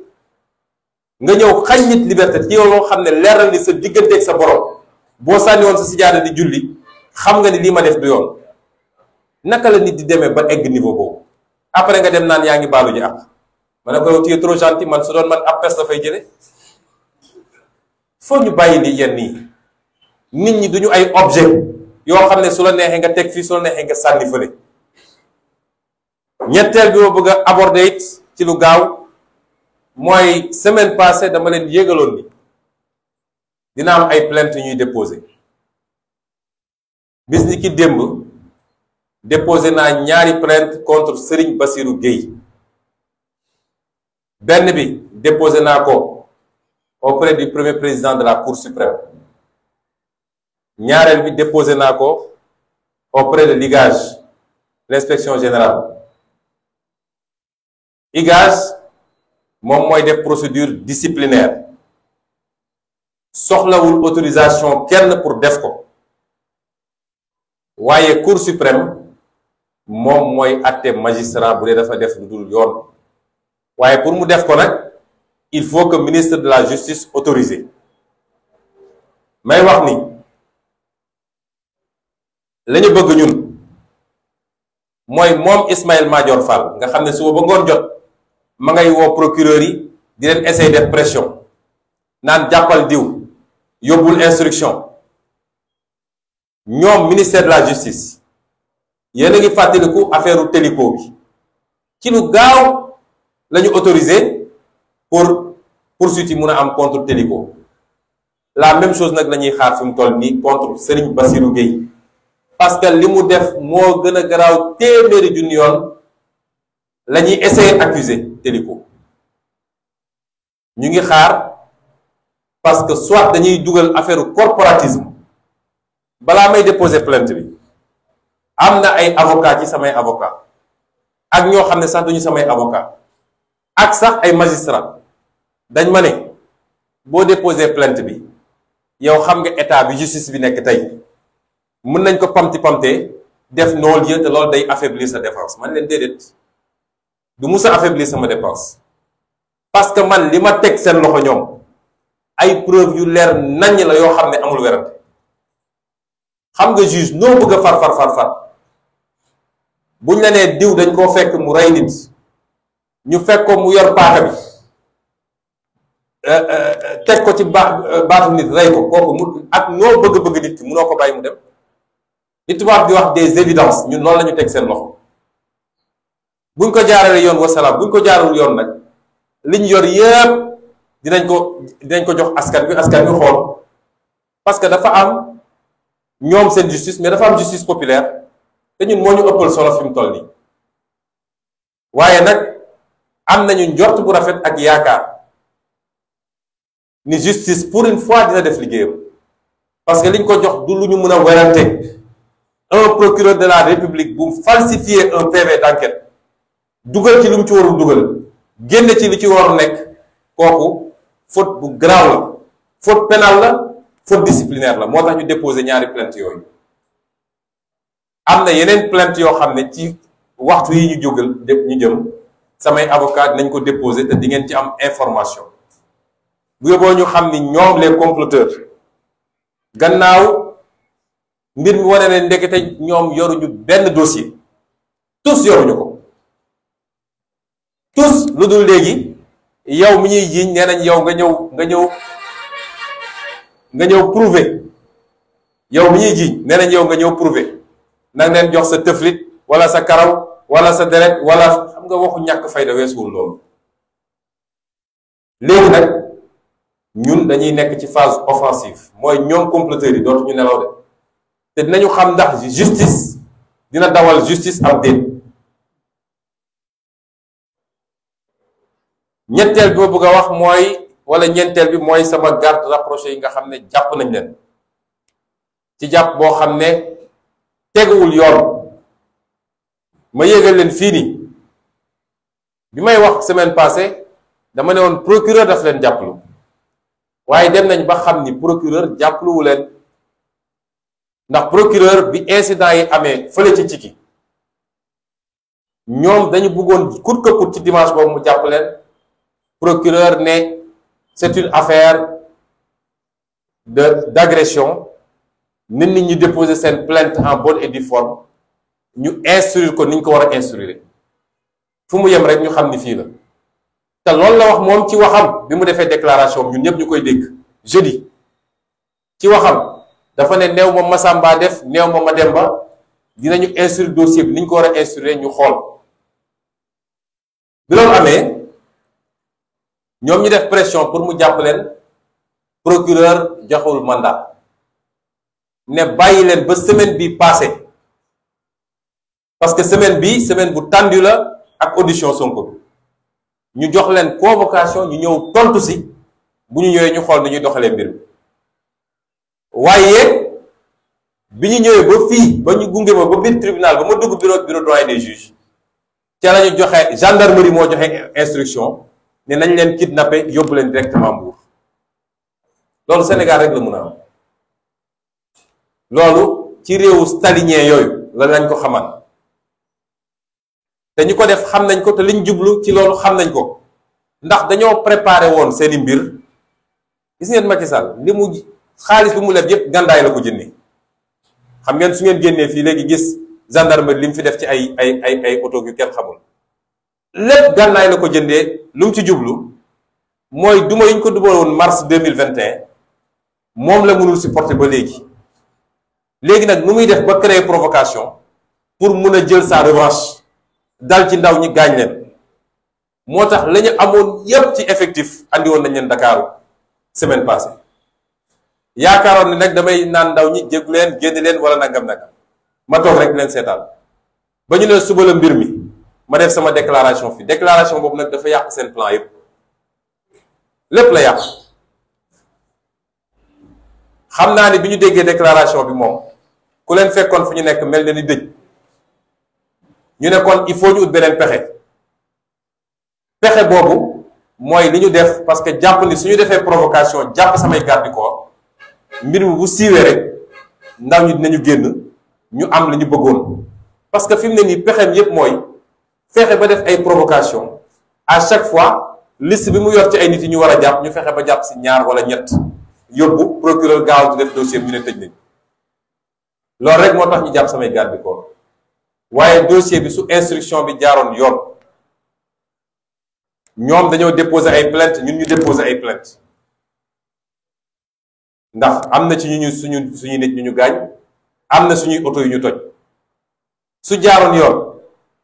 nga ñëw xañ nit liberté ci yow loo xam ne leeral ni sa digganteeg sa borom boo sànni woon sa sijaada di julli xam nga ni lii ma def du yoon naka la nit di demee ba egg niveau boobu après nga dem naan yaa ngi baalu ji àq ma ne ko yow tu es trop gentil man su doon man appes la fay jële foo ñu bàyyi li yenn nii nit ñi duñu ay objet yoo xam ne su la neexee nga teg fii su la neexee nga sànni fële. ñetteel bi ma bëgg a aborder it ci lu gaaw mooy semaine passée dama leen yégaloon ni dina am ay plainte ñuy déposé bis ni ki démb déposé naa ñaari plainte contre Serigne Bassirou Gueye benn bi déposé naa ko auprès du premier président de la Cour suprême ñaareel bi déposé naa ko auprès de l'IGAJ l'inspection générale. IGAJ moom mooy def procédure disciplinaire soxlawul autorisation kenn pour def ko waaye Cour suprême moom mooy àtte magistrat bu dee dafa def lu dul yoon waaye pour mu def ko nag il faut que ministre de la justice autorisé may wax ni la ñu bëgg ñun mooy moom Ismaïla Madior Fall nga xam ne suba ba ngoon jot ma ngay woo procureur yi di leen essayer def pression naan jàppal diw yóbbul instruction ñoom ministère de la justice yéen a ngi fàttaliku affaire u Télico bi ci lu gaaw la ñu autorisé pour poursuite yi mun a am contre Télico la même chose nag la ñuy xaar fi mu toll nii contre Serigne Bassirou Gueye parce que li mu def moo gën a garaaw téeméeri junni yoon la ñuy essayer accuser Télico ñu ngi xaar parce que soit dañuy dugal affaire corporatisme balaa may déposer plainte bi am na ay avocat ci samay avocat ak ñoo xam ne sax duñu samay avocat ak sax ay magistrat dañ ma ne boo déposer plainte bi yow xam nga état bi justice bi nekk tey mën nañ ko pamti def non-lieu te loolu day affaiblir sa défense man leen déedéet du musa affaiblir sama défense parce que man li ma teg seen loxo ñoom ay preuve yu leer naññ la yoo xam ne amul werante xam nga juge noo bëgg a far buñ la nee diw dañ koo fekk mu rey nit ñu fekk ko mu yor paaka bi teg ko ci baatu nit rey ko kooku mu ak noo bëgg nit ki munoo ko bàyyi mu dem li tubaab di wax des évidences ñun noonu la ñu teg seen loxo buñ ko jaarale yoon wasalaam buñ ko jaarul yoon nag liñ yor yépp dinañ ko jox askan bi xool parce que dafa am ñoom seen justice mais dafa am justice populaire te ñun moo ñu ëppal solo fi mu toll nii waaye nag am nañu njort bu rafet ak yaakaar ni justice pour une fois dina def liggéeyam parce que liñ ko jox du lu ñu mën a werante un procureur de la république bu falsifier un PV d'enquête dugal ci lu mu ci warul dugal génne ci li ci warul nekk kooku faute bu grave la faute pénale la faute disciplinaire la moo tax ñu déposer ñaari plainte yooyu am na yeneen plainte yoo xam ne ci waxtu yi ñu jëm samay avocat nañ ko déposer te di ngeen ci am information bu yóbboo ñu xam ni ñoom les comploteurs gannaaw mbir mi wane ne ndekete ñoom yoruñu benn dossier, tous yoruñu ko, tous lu dul léegi yow mi ñuy jiiñ nee nañ yow nga ñëw prouver, yow mi ñuy jiiñ nee nañ yow nga ñëw prouver nag leen jox sa tëflit wala sa karaw wala sa deret wala xam nga waxu ñàkk fayda weesuwul loolu. léegi nag ñun dañuy nekk ci phase offensive, mooy ñoom comploteurs yi dootuñu nelaw de te dinañu xam ndax justice dina dawal justice am déet. ñetteel bi ma bëgg a wax mooy wala ñeenteel bi mooy sama garde rapproché yi nga xam ne jàpp nañ leen ci jàpp boo xam ne teguwul yoon. ma yégal leen fii nii bi may wax semaine passée dama ne woon procureur daf leen jàppalu, waaye dem nañ ba xam ni procureur jàppaluwu leen, ndax procureur bi incident yi amee fële ci Ciki ñoom dañu bëggoon coûte que coûte ci dimanche boobu mu jàpp leen. Procureur ne c'est une affaire d'agression, nit ñi déposer seen plainte en bonne et due forme, ñu instruire ko ni ñu ko war a instruire fu mu yem rek ñu xam ni fii la. te loolu la wax moom ci waxam bi mu defee déclaration ñun ñëpp ñu koy dégg jeudi ci waxam dafa ne néew ma Massamba def néew ma Mademba, dinañu instruire dossier bi ni ñu ko war a instruire ñu xool. bi loolu amee ñoom ñu def pression pour mu jàpp leen, procureur joxul mandat ne bàyyi leen ba semaine bi passé, parce que semaine bi semaine bu tendu la ak audition Sonko bi ñu jox leen convocation ñu ñëw tontu si, bu ñu ñëwee ñu xool ni ñuy doxalee mbir mi. waaye bi ñu ñëwee ba fii ba ñu gunge ma ba biir tribunal ba ma dugg bureau doyen des juges ca la ñu joxe gendarmerie moo joxe instruction ne nañ leen kidnappé yóbbu leen directement Mbour. loolu Sénégal rek la mun a am, loolu ci réewu stalinien yooyu la lañ ko xamal te ñu ko def xam nañ ko te liñ jublu ci loolu xam nañ ko, ndax dañoo préparé woon seeni mbir. gis ngeen Macky Sall li mu xaalis bi mu leb yépp gàndaay la ko jëndee. xam ngeen su ngeen génnee fii léegi gis gendarmerie li mu fi def ci ay oto yu kenn xamul, lépp gànnaay la ko jëndee. lu mu ci jublu mooy duma yi ñu ko duma woon mars 2021 moom la mënul supporter ba léegi. léegi nag nu muy def ba créer provocation pour mun a jël sa revanche dal ci ndaw ñi gaañ leen. moo tax la ñu amoon yépp ci effectif andi woon nañ leen Dakaaru semaine passée. yaakaaroon ne nag damay naan ndaw ñi jéggu leen génn leen wala nangam ma toog rek leen seetaan ba ñu ne suba la mbir mi ma def sama déclaration fii. déclaration boobu nag dafa yàq seen plan yépp, lépp la yàq. xam naa ni bi ñu déggee déclaration bi moom ku leen fekkoon fu ñu nekk mel na ni dëj. ñu ne kon il faut ñu ut beneen pexe boobu mooy li ñu def, parce que jàpp ni suñu defee provocation jàpp samay garde du corps mbir mi bu siiwee rek ndaw ñi dinañu génn ñu am li ñu bëggoon. parce que fi mu ne nii pexeem yépp mooy fexe ba def ay provocation à chaque fois liste bi mu yor ci ay nit yi ñu war a jàpp ñu fexe ba jàpp si ñaar wala ñett yóbbu procureur gaaw di def dossier bi ñu ne tëj nañ. loolu rek moo tax ñu jàpp samay garde du corps, waaye dossier bi su instruction bi jaaroon yoon ñoom dañoo déposer ay plainte ñun ñu déposer ay plainte, ndax am na ci suñu nit ñu gaañ, am na suñuy oto yu ñu toj. su jaaroon yoon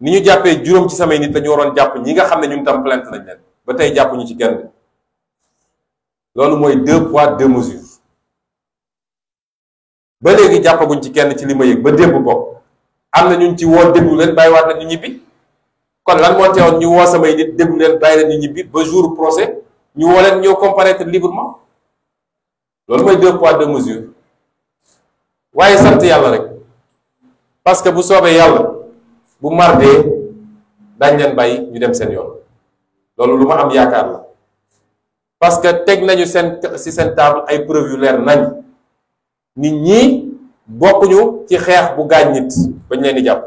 ni ñu jàppee juróom ci samay nit la ñu waroon jàpp ñi nga xam ne ñun tam plainte nañ leen ba tey jàppuñu ci kenn. loolu mooy 2 poids 2 mesures. ba léegi jàppaguñ ci kenn ci li ma yëg ba démb bopp am na ñun ci woo déglu leen bàyyiwaat na ñu ñibbi. kon lan moo teewoon ñu woo samay nit déglu leen bàyyi leen ñu ñibbi ba jour procès ñu woo leen ñëw comparaître librement. loolu mooy 2 poids 2 mesures. waaye sant yàlla rek, parce que bu soobee yàlla bu mardee dañ leen bàyyi ñu dem seen yoon. loolu lu ma am yaakaar la, parce que teg nañu seen table ay preuves yu leer nañ. nit ñi bokkuñu ci xeex bu gaañ nit bañ leen di jàpp.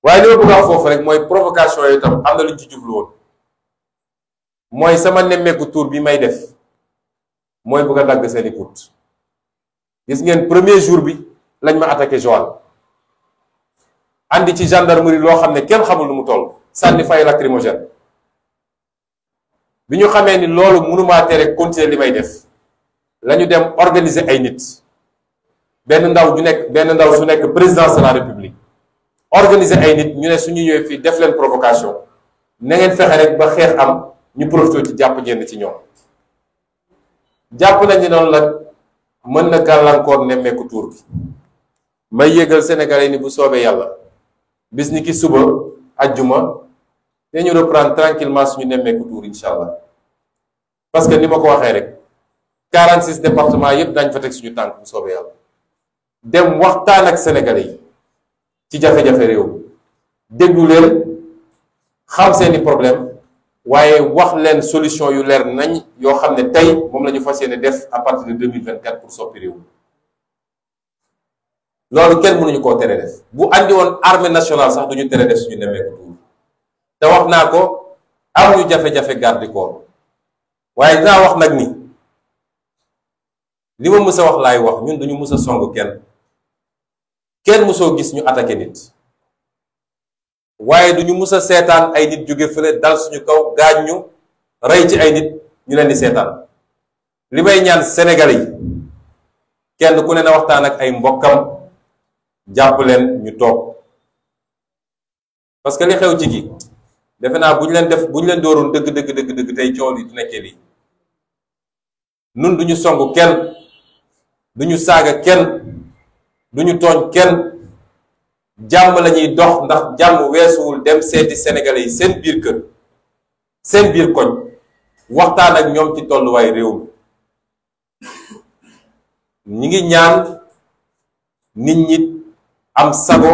waaye li ma bëgg a wax foofu rek mooy provocation yooyu tam am na lu ñu ci jublu woon. mooy sama nemmeeku tour bi may def mooy bëgg a dagg seeni put. gis ngeen premier jour bi lañ ma attaqué Joal andi ci gendarmerie loo xam ne kenn xamul nu mu toll sànni fay lacrymogène bi ñu xamee ni loolu mënumaa tere continuer li may def la ñu dem organiser ay nit benn ndaw su nekk présidence de la république organiser ay nit ñu ne suñu ñëwee fii def leen provocation na ngeen fexe rek ba xeex am ñu profité ci jàpp ñenn ci ñoom jàpp nañ ni noonu la mën na gàllankoor nemmeeku tuur bi may yëgal Sénégalais ni bu soobee yàlla bis ni ki suba ajjuma dañu reprendre tranquillement suñu nemmeeku tuur incha allah parce que ni ma ko waxee rek 46 départements yépp dañ fa teg suñu tànk bu soobee yàlla dem waxtaan ak Sénégalais yi ci jafe-jafe réew mi déglu leen xam seeni problème waaye wax leen solution yu leer nañ yoo xam ne tey moom la ñu fas yéene def à partir de 2024 pour soppi réew mi loolu kenn mënuñu koo tere def bu andi woon armée nationale sax duñu tere def suñu nemmeeku tuur te wax naa ko am ñu jafe-jafe garde du corps waaye dinaa wax nag ni li ma mës a wax laay wax ñun duñu mës a song kenn mësoo gis ñu attaqué nit waaye duñu mës a seetaan ay nit jóge fële dal suñu kaw gaañ ñu rey ci ay nit ñu leen di seetaan li may ñaan Sénégalais yi kenn ku ne na waxtaan ak ay mbokkam jàpp leen ñu toog parce que li xew ci gi defe naa bu ñu leen dooroon dëgg tey coow li du nekkee lii nun duñu song kenn duñu saaga kenn duñu tooñ kenn jàmm lañuy dox ndax jàmm weesuwul dem seeti Sénégalais yi seen biir kër seen biir koñ waxtaan ak ñoom ci tolluwaay réew mi ñi ngi ñaan nit ñi am sago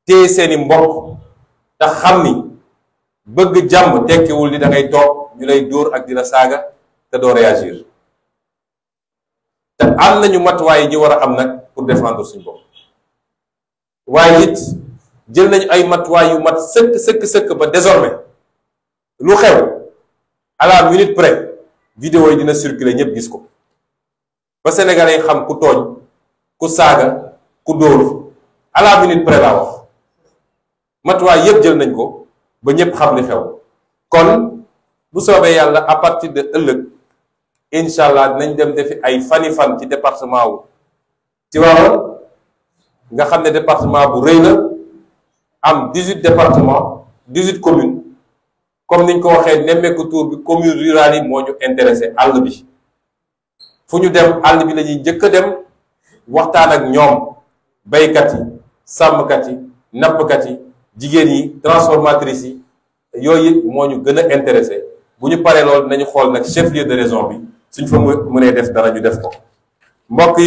téye seeni mbokk te xam ni bëgg jàmm tekkiwul ni da ngay toog ñu lay dóor ak di la saaga te doo réagir te am nañu matuwaay yi ñu war a am nag pour défendre suñu bopp waaye it jël nañu ay matuwaay yu mat sëkk ba désormais lu xew à la minute près vidéo yi dina circuler ñëpp gis ko ba Sénégalais yi xam ku tooñ ku saaga ku dóor à la minute près laa wax matuwaay yëpp jël nañ ko ba ñëpp xam li xew kon bu soobee yàlla à partir de ëllëg incha allah dinañ dem defi ay fan ci département wu Tivaouane nga xam ne département bu rëy la am 18 départements 18 communes comme niñ ko waxee nemmeeku tuur bi communes rurales yi moo ñu intéressé àll bi fu ñu dem àll bi la ñuy njëkk a dem waxtaan ak ñoom baykat yi sàmmkat yi nappkat yi jigéen yi transformatrices yi yooyu moo ñu gën a intéressé bu ñu paree loolu nañu xool nag chef lieu de région bi suñ fa mënee def dara ñu def ko mbokk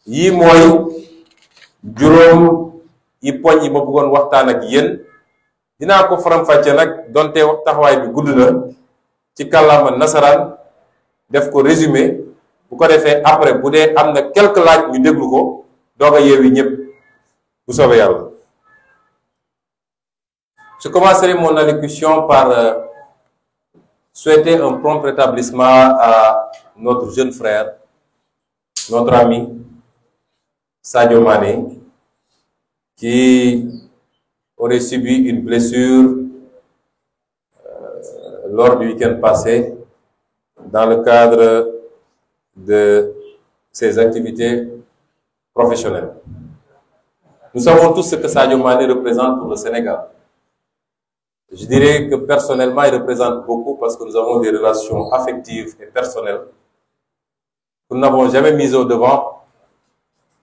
yi mooy juróom yi poñ yi ma bëggoon waxtaan ak yéen dinaa ko faram-fàcce nag donte taxawaay bi gudd na ci kàllaama nasaraan def ko résumé bu ko defee après bu dee am na quelques laaj ñu déglu ko doog a yeewi ñëpp bu soobee yàlla. Je commencerai mon allocution par souhaiter un prompt rétablissement à notre jeune frère, notre ami Sadio Mané, qui aurait subi une blessure lors du week-end passé dans le cadre de ses activités professionnelles. Nous savons tous ce que Sadio Mané représente pour le Sénégal. Je dirais que personnellement, il représente beaucoup parce que nous avons des relations affectives et personnelles que nous n'avons jamais mises au devant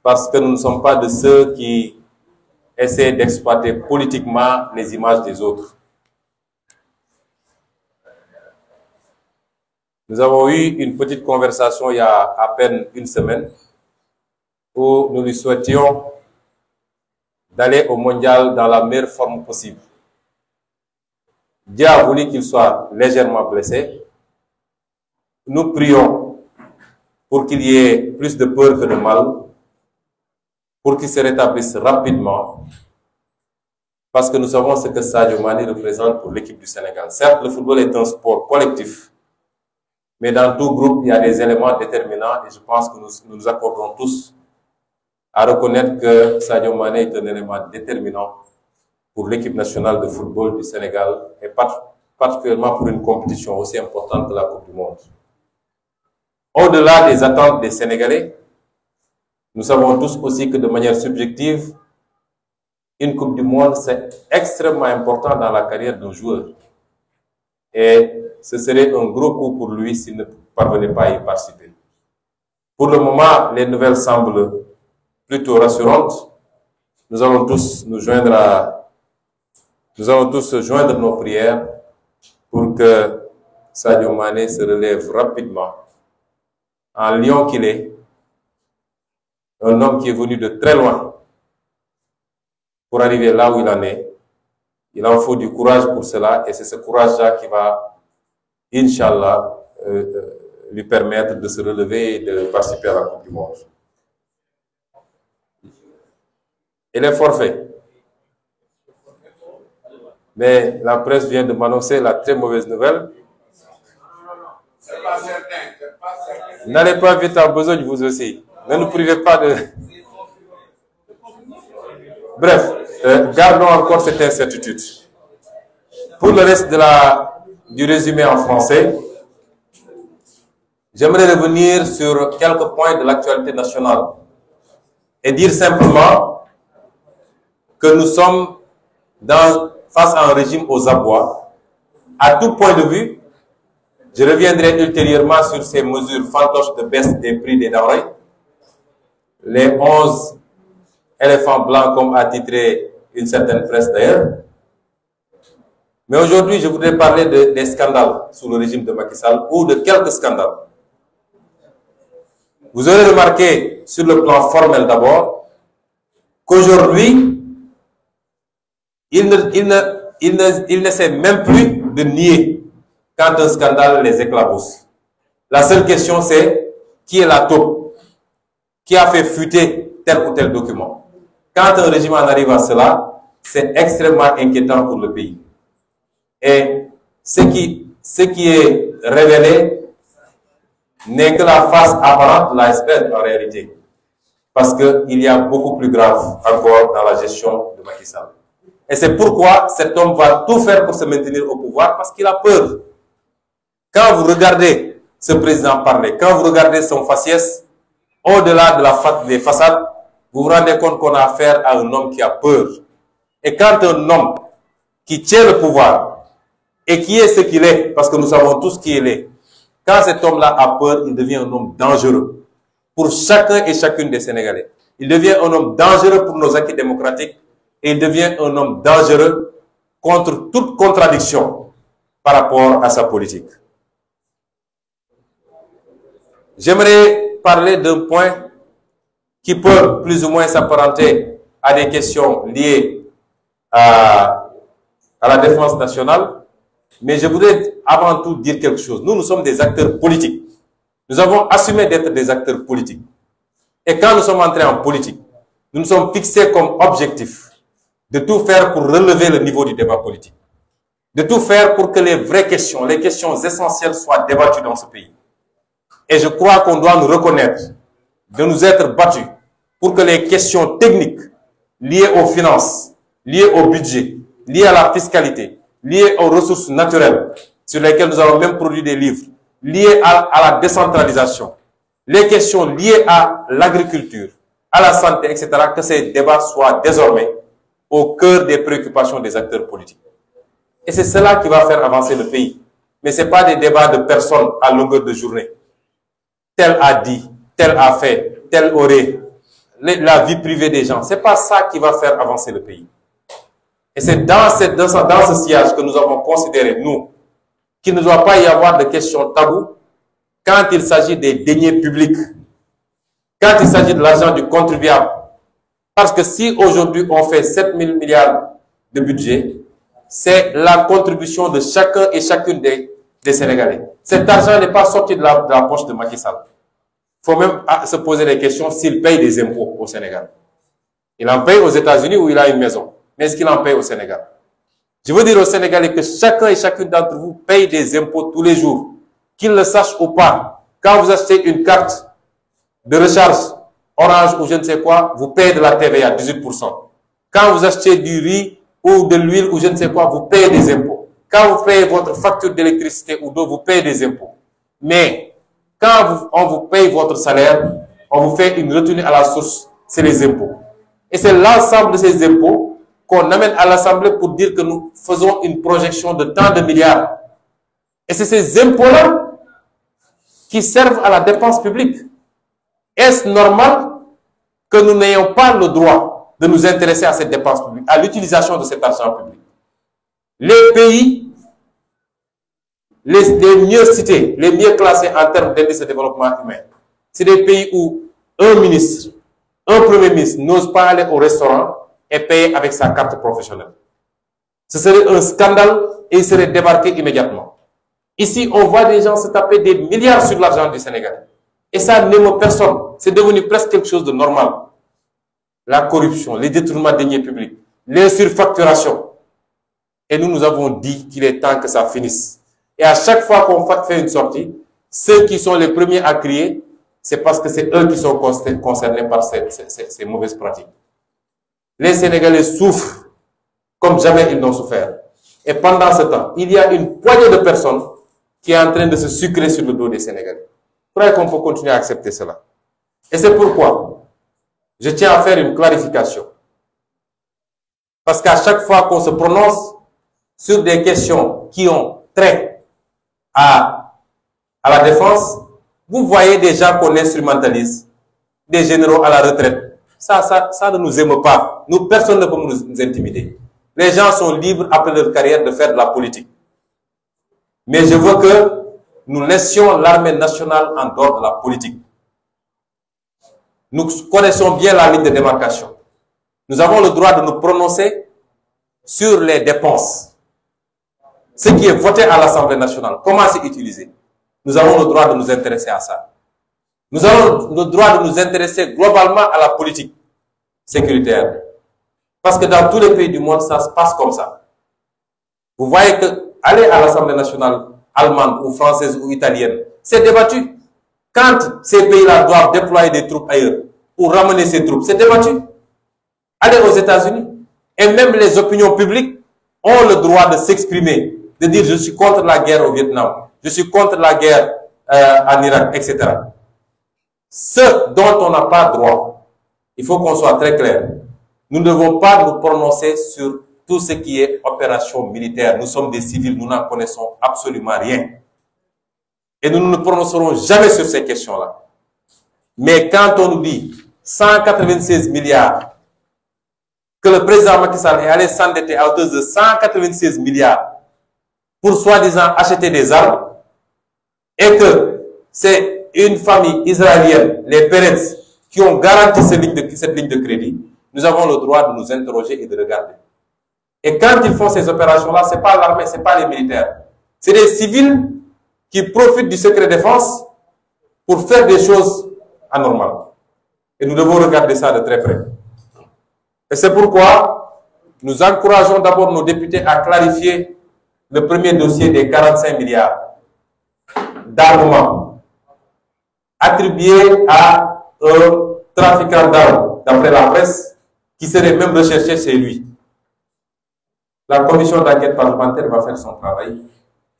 parce que nous ne sommes pas de ceux qui essaient d'exploiter politiquement les images des autres. Nous avons eu une petite conversation il y a à peine une semaine où nous lui souhaitions d'aller au mondial dans la meilleure forme possible. Dieu a voulu qu'il soit légèrement blessé. Nous prions pour qu'il y ait plus de peur que de mal, pour qu'il se rétablisse rapidement, parce que nous savons ce que Sadio Mané représente pour l'équipe du Sénégal. Certes, le football est un sport collectif, mais dans tout groupe, il y a des éléments déterminants et je pense que nous nous accordons tous à reconnaître que Sadio Mané est un élément déterminant pour l'équipe nationale de football du Sénégal et particulièrement pour une compétition aussi importante que la Coupe du Monde. Au-delà des attentes des Sénégalais, nous savons tous aussi que de manière subjective, une Coupe du Monde, c'est extrêmement important dans la carrière d'un joueur. Et ce serait un gros coup pour lui s'il ne parvenait pas à y participer. Pour le moment, les nouvelles semblent plutôt rassurantes. Nous allons tous joindre nos prières pour que Sadio Mané se relève rapidement. En lion qu'il est, un homme qui est venu de très loin pour arriver là où il en est. Il en faut du courage pour cela et c'est ce courage-là qui va, Inch'Allah, lui permettre de se relever et de participer à la Coupe du Monde. Il est forfait. Mais la presse vient de m'annoncer la très mauvaise nouvelle. N'allez pas vite en besogne, vous aussi. Ne nous privez pas de... Bref, gardons encore cette incertitude. Pour le reste du résumé en français, j'aimerais revenir sur quelques points de l'actualité nationale et dire simplement que nous sommes face à un régime aux abois. À tout point de vue, je reviendrai ultérieurement sur ces mesures fantoches de baisse des prix des denrées, les 11 éléphants blancs comme a titré une certaine presse d'ailleurs. Mais aujourd'hui, je voudrais parler des scandales sous le régime de Macky Sall ou de quelques scandales. Vous aurez remarqué sur le plan formel d'abord qu'aujourd'hui, il ne sait même plus de nier quand un scandale les éclabousse. La seule question c'est qui est la taupe, qui a fait fuiter tel ou tel document. Quand un régime en arrive à cela, c'est extrêmement inquiétant pour le pays. Et ce qui est révélé n'est que la face apparente de l'iceberg en réalité. Parce qu'il y a beaucoup plus grave encore dans la gestion de Macky Sall. Et c'est pourquoi cet homme va tout faire pour se maintenir au pouvoir, parce qu'il a peur. Quand vous regardez ce président parler, quand vous regardez son faciès, au-delà de des façades, vous vous rendez compte qu'on a affaire à un homme qui a peur. Et quand un homme qui tient le pouvoir et qui est ce qu'il est, parce que nous savons tous qui il est, quand cet homme-là a peur, il devient un homme dangereux pour chacun et chacune des Sénégalais. Il devient un homme dangereux pour nos acquis démocratiques et il devient un homme dangereux contre toute contradiction par rapport à sa politique. J'aimerais parler d'un point qui peut plus ou moins s'apparenter à des questions liées à la défense nationale. Mais je voudrais avant tout dire quelque chose. Nous sommes des acteurs politiques. Nous avons assumé d'être des acteurs politiques. Et quand nous sommes entrés en politique, nous nous sommes fixés comme objectif de tout faire pour relever le niveau du débat politique. De tout faire pour que les vraies questions, les questions essentielles soient débattues dans ce pays. Et je crois qu'on doit nous reconnaître de nous être battus pour que les questions techniques liées aux finances, liées au budget, liées à la fiscalité, liées aux ressources naturelles, sur lesquelles nous avons même produit des livres, liées à la décentralisation, les questions liées à l'agriculture, à la santé, etc., que ces débats soient désormais au cœur des préoccupations des acteurs politiques. Et c'est cela qui va faire avancer le pays. Mais ce n'est pas des débats de personnes à longueur de journée. Tel a dit, tel a fait, tel aurait, la vie privée des gens. Ce n'est pas ça qui va faire avancer le pays. Et c'est dans ce sillage que nous avons considéré, nous, qu'il ne doit pas y avoir de questions taboues quand il s'agit des deniers publics, quand il s'agit de l'argent du contribuable. Parce que si aujourd'hui on fait 7 000 milliards de budget, c'est la contribution de chacun et chacune des Sénégalais. Cet argent n'est pas sorti de la poche de Macky Sall. Il faut même se poser les questions s'il paye des impôts au Sénégal. Il en paye aux États-Unis où il a une maison. Mais est-ce qu'il en paye au Sénégal? Je veux dire aux Sénégalais que chacun et chacune d'entre vous paye des impôts tous les jours. Qu'ils le sachent ou pas. Quand vous achetez une carte de recharge Orange ou je ne sais quoi, vous payez de la TVA, 18%. Quand vous achetez du riz ou de l'huile ou je ne sais quoi, vous payez des impôts. Quand vous payez votre facture d'électricité ou d'eau, vous payez des impôts. Mais quand on vous paye votre salaire, on vous fait une retenue à la source, c'est les impôts. Et c'est l'ensemble de ces impôts qu'on amène à l'Assemblée pour dire que nous faisons une projection de tant de milliards. Et c'est ces impôts-là qui servent à la dépense publique. Est-ce normal que nous n'ayons pas le droit de nous intéresser à cette dépense publique, à l'utilisation de cet argent public? Les pays les mieux cités, les mieux classés en termes d'indice de développement humain, c'est des pays où un ministre, un premier ministre n'ose pas aller au restaurant et payer avec sa carte professionnelle. Ce serait un scandale et il serait débarqué immédiatement. Ici, on voit des gens se taper des milliards sur l'argent du Sénégal. Et ça n'émeut personne. C'est devenu presque quelque chose de normal. La corruption, les détournements de deniers publics, les surfacturations. Et nous avons dit qu'il est temps que ça finisse. Et à chaque fois qu'on fait une sortie, ceux qui sont les premiers à crier, c'est parce que c'est eux qui sont concernés par ces mauvaises pratiques. Les Sénégalais souffrent comme jamais ils n'ont souffert. Et pendant ce temps, il y a une poignée de personnes qui est en train de se sucrer sur le dos des Sénégalais. Je crois qu'on peut continuer à accepter cela. Et c'est pourquoi je tiens à faire une clarification. Parce qu'à chaque fois qu'on se prononce sur des questions qui ont trait à la défense, vous voyez des gens qu'on instrumentalise, des généraux à la retraite. Ça ne nous émeut pas. Nous, personne ne peut nous intimider. Les gens sont libres après leur carrière de faire de la politique. Mais je veux que nous laissions l'armée nationale en dehors de la politique. Nous connaissons bien la ligne de démarcation. Nous avons le droit de nous prononcer sur les dépenses. Ce qui est voté à l'Assemblée nationale, comment c'est utilisé? Nous avons le droit de nous intéresser à ça. Nous avons le droit de nous intéresser globalement à la politique sécuritaire. Parce que dans tous les pays du monde, ça se passe comme ça. Vous voyez que aller à l'Assemblée nationale allemande ou française ou italienne, c'est débattu. Quand ces pays-là doivent déployer des troupes ailleurs ou ramener ces troupes, c'est débattu. Allez aux États-Unis. Et même les opinions publiques ont le droit de s'exprimer, de dire je suis contre la guerre au Vietnam, je suis contre la guerre en Irak, etc. Ce dont on n'a pas droit, il faut qu'on soit très clair. Nous ne devons pas nous prononcer sur tout ce qui est opération militaire. Nous sommes des civils, nous n'en connaissons absolument rien. Et nous ne nous prononcerons jamais sur ces questions-là. Mais quand on nous dit 196 milliards, que le président Macky Sall est allé s'endetter à hauteur de 196 milliards pour soi-disant acheter des armes, et que c'est une famille israélienne, les Peretz, qui ont garanti cette ligne de crédit, nous avons le droit de nous interroger et de regarder. Et quand ils font ces opérations-là, ce n'est pas l'armée, ce n'est pas les militaires. C'est des civils qui profitent du secret défense pour faire des choses anormales. Et nous devons regarder ça de très près. Et c'est pourquoi nous encourageons d'abord nos députés à clarifier le premier dossier des 45 milliards d'armement attribués à un trafiquant d'armes, d'après la presse, qui serait même recherché chez lui. La commission d'enquête parlementaire va faire son travail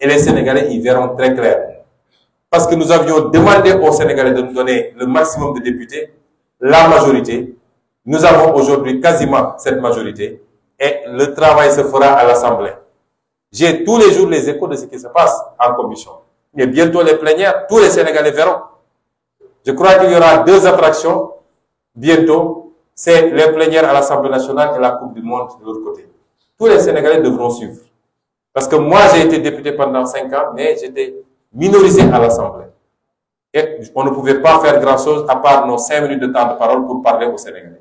et les Sénégalais y verront très clair. Parce que nous avions demandé aux Sénégalais de nous donner le maximum de députés, la majorité. Nous avons aujourd'hui quasiment cette majorité et le travail se fera à l'Assemblée. J'ai tous les jours les échos de ce qui se passe en commission. Mais bientôt les plénières, tous les Sénégalais verront. Je crois qu'il y aura deux attractions bientôt. C'est les plénières à l'Assemblée nationale et la Coupe du Monde de l'autre côté. Tous les Sénégalais devront suivre. Parce que moi, j'ai été député pendant 5 ans, mais j'étais minorisé à l'Assemblée. Et on ne pouvait pas faire grand-chose à part nos 5 minutes de temps de parole pour parler aux Sénégalais.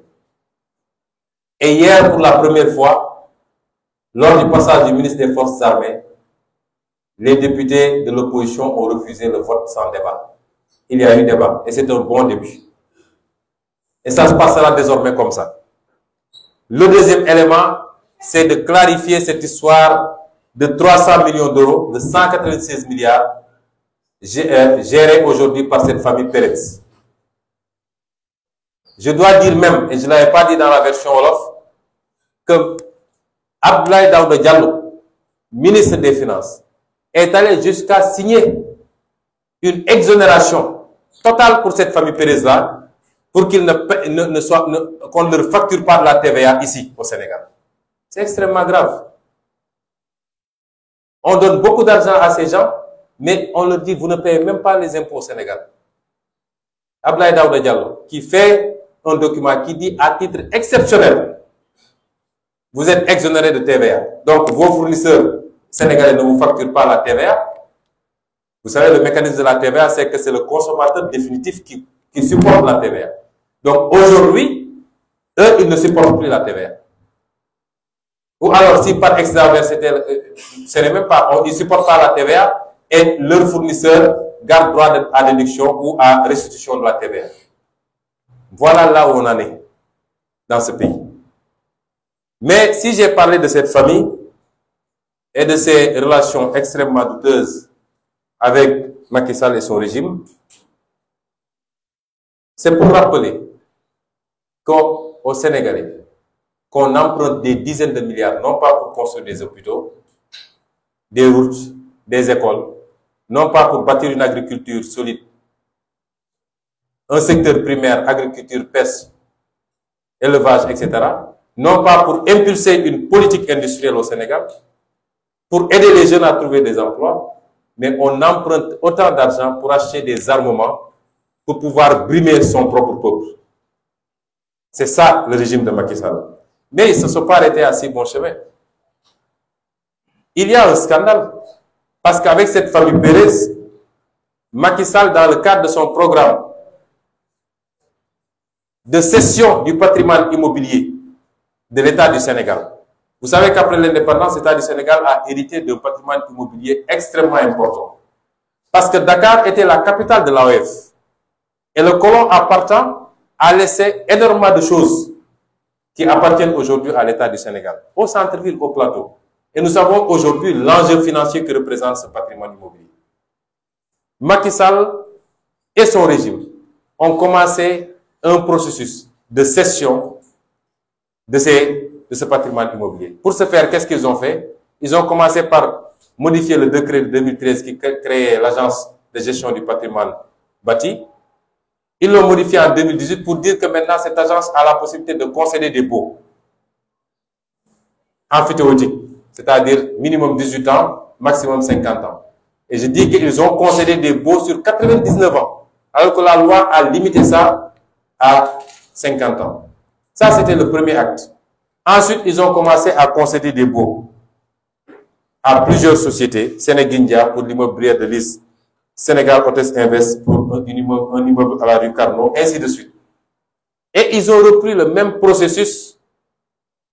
Et hier, pour la première fois, lors du passage du ministre des Forces armées, les députés de l'opposition ont refusé le vote sans débat. Il y a eu débat, et c'est un bon début. Et ça se passera désormais comme ça. Le deuxième élément, c'est de clarifier cette histoire de 300 millions d'euros, de 196 milliards, gérés aujourd'hui par cette famille Peretz. Je dois dire même, et je ne l'avais pas dit dans la version Wolof, que Abdoulaye Daouda Diallo, ministre des Finances, est allé jusqu'à signer une exonération totale pour cette famille Pérez-là, pour qu'il qu'on ne leur facture pas de la TVA ici, au Sénégal. C'est extrêmement grave. On donne beaucoup d'argent à ces gens, mais on leur dit, vous ne payez même pas les impôts au Sénégal. Abdoulaye Daouda Diallo, qui fait un document qui dit, à titre exceptionnel, vous êtes exonéré de TVA. Donc, vos fournisseurs sénégalais ne vous facturent pas la TVA. Vous savez, le mécanisme de la TVA, c'est que c'est le consommateur définitif qui supporte la TVA. Donc, aujourd'hui, eux, ils ne supportent plus la TVA. Ou alors, si par excédent ce n'est même pas, ils ne supportent pas la TVA et leurs fournisseurs gardent droit à déduction ou à restitution de la TVA. Voilà là où on en est dans ce pays. Mais si j'ai parlé de cette famille et de ses relations extrêmement douteuses avec Macky Sall et son régime, c'est pour rappeler qu'au Sénégalais, qu'on emprunte des dizaines de milliards, non pas pour construire des hôpitaux, des routes, des écoles, non pas pour bâtir une agriculture solide, un secteur primaire, agriculture, pêche, élevage, etc., non pas pour impulser une politique industrielle au Sénégal, pour aider les jeunes à trouver des emplois, mais on emprunte autant d'argent pour acheter des armements pour pouvoir brimer son propre peuple. C'est ça le régime de Macky Sall. Mais ils ne se sont pas arrêtés à si bon chemin. Il y a un scandale, parce qu'avec cette famille Pérez, Macky Sall, dans le cadre de son programme de cession du patrimoine immobilier de l'État du Sénégal, vous savez qu'après l'indépendance, l'État du Sénégal a hérité d'un patrimoine immobilier extrêmement important. Parce que Dakar était la capitale de l'AOF. Et le colon appartant a laissé énormément de choses qui appartiennent aujourd'hui à l'État du Sénégal, au centre-ville, au plateau. Et nous savons aujourd'hui l'enjeu financier que représente ce patrimoine immobilier. Macky Sall et son régime ont commencé un processus de cession de ce patrimoine immobilier. Pour ce faire, qu'est-ce qu'ils ont fait? Ils ont commencé par modifier le décret de 2013 qui créait l'agence de gestion du patrimoine bâti. Ils l'ont modifié en 2018 pour dire que maintenant cette agence a la possibilité de concéder des baux emphytéotiques, c'est-à-dire minimum 18 ans, maximum 50 ans. Et je dis qu'ils ont concédé des baux sur 99 ans, alors que la loi a limité ça à 50 ans. Ça, c'était le premier acte. Ensuite, ils ont commencé à concéder des baux à plusieurs sociétés, Sénégindia pour l'immeuble Brière de Lys, Sénégal Hôtesse Invest pour un immeuble à la rue Carnot, ainsi de suite. Et ils ont repris le même processus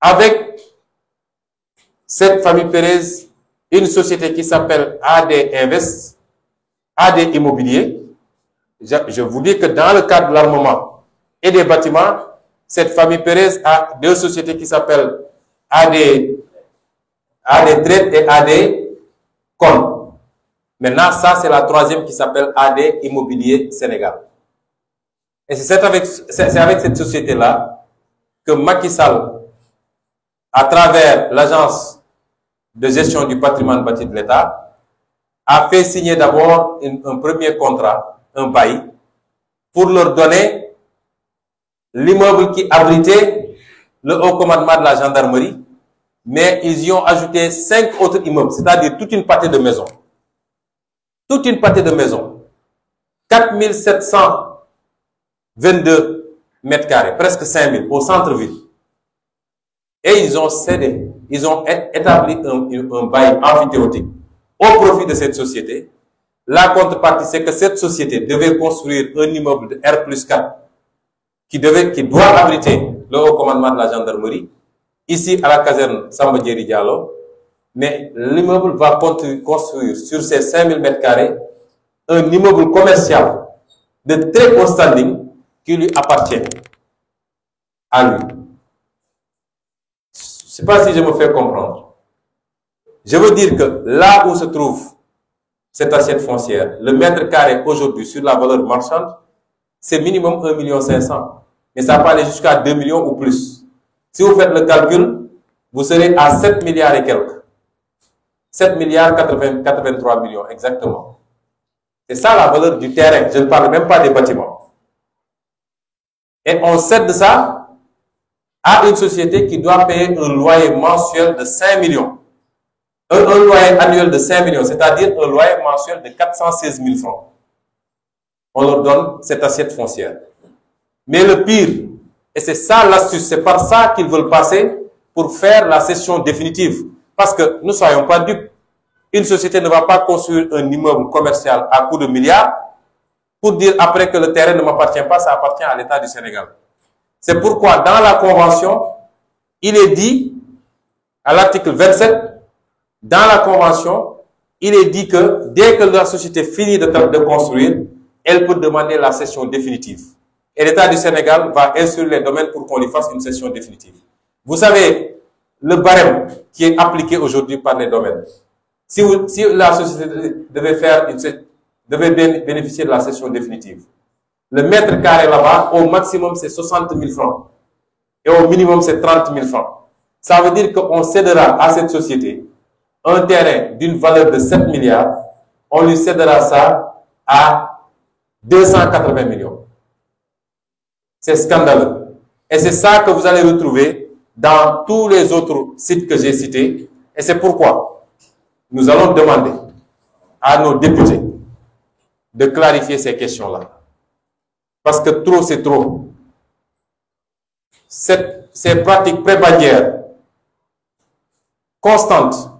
avec cette famille Pérez, une société qui s'appelle AD Invest, AD Immobilier. Je vous dis que dans le cadre de l'armement et des bâtiments, cette famille Pérez a deux sociétés qui s'appellent AD Trade et AD Con. Maintenant, ça, c'est la troisième qui s'appelle AD Immobilier Sénégal. Et c'est avec cette société-là que Macky Sall, à travers l'agence de gestion du patrimoine bâti de l'État, a fait signer d'abord un premier contrat, un bail, pour leur donner l'immeuble qui abritait le haut commandement de la gendarmerie, mais ils y ont ajouté 5 autres immeubles, c'est-à-dire toute une partie de maisons. Toute une partie de maisons. 4722 mètres carrés, presque 5000, au centre-ville. Et ils ont cédé, ils ont établi un bail emphytéotique au profit de cette société. La contrepartie, c'est que cette société devait construire un immeuble de R+4 qui doit abriter le haut commandement de la gendarmerie, ici à la caserne Samba Diéry Diallo. Mais l'immeuble va construire sur ces 5000 mètres carrés un immeuble commercial de très haut standing qui lui appartient à lui. Je ne sais pas si je me fais comprendre. Je veux dire que là où se trouve cette assiette foncière, le mètre carré aujourd'hui sur la valeur marchande, c'est minimum 1,5 million. Et ça peut aller jusqu'à 2 millions ou plus. Si vous faites le calcul, vous serez à 7 milliards et quelques. 7 milliards 83 millions, exactement. C'est ça la valeur du terrain. Je ne parle même pas des bâtiments. Et on cède ça à une société qui doit payer un loyer mensuel de 5 millions. Un loyer annuel de 5 millions, c'est-à-dire un loyer mensuel de 416 000 francs. On leur donne cette assiette foncière. Mais le pire, et c'est ça l'astuce, c'est par ça qu'ils veulent passer pour faire la cession définitive. Parce que ne soyons pas dupes. Une société ne va pas construire un immeuble commercial à coût de milliards pour dire après que le terrain ne m'appartient pas, ça appartient à l'État du Sénégal. C'est pourquoi dans la Convention, il est dit, à l'article 27, dans la Convention, il est dit que dès que la société finit de construire, elle peut demander la cession définitive. Et l'État du Sénégal va instruire les domaines pour qu'on lui fasse une cession définitive. Vous savez, le barème qui est appliqué aujourd'hui par les domaines, si la société devait bénéficier de la cession définitive, le mètre carré là-bas, au maximum, c'est 60 000 francs. Et au minimum, c'est 30 000 francs. Ça veut dire qu'on cédera à cette société un terrain d'une valeur de 7 milliards, on lui cédera ça à 280 millions. C'est scandaleux. Et c'est ça que vous allez retrouver dans tous les autres sites que j'ai cités. Et c'est pourquoi nous allons demander à nos députés de clarifier ces questions-là. Parce que trop, c'est trop. Ces pratiques prébandières constantes,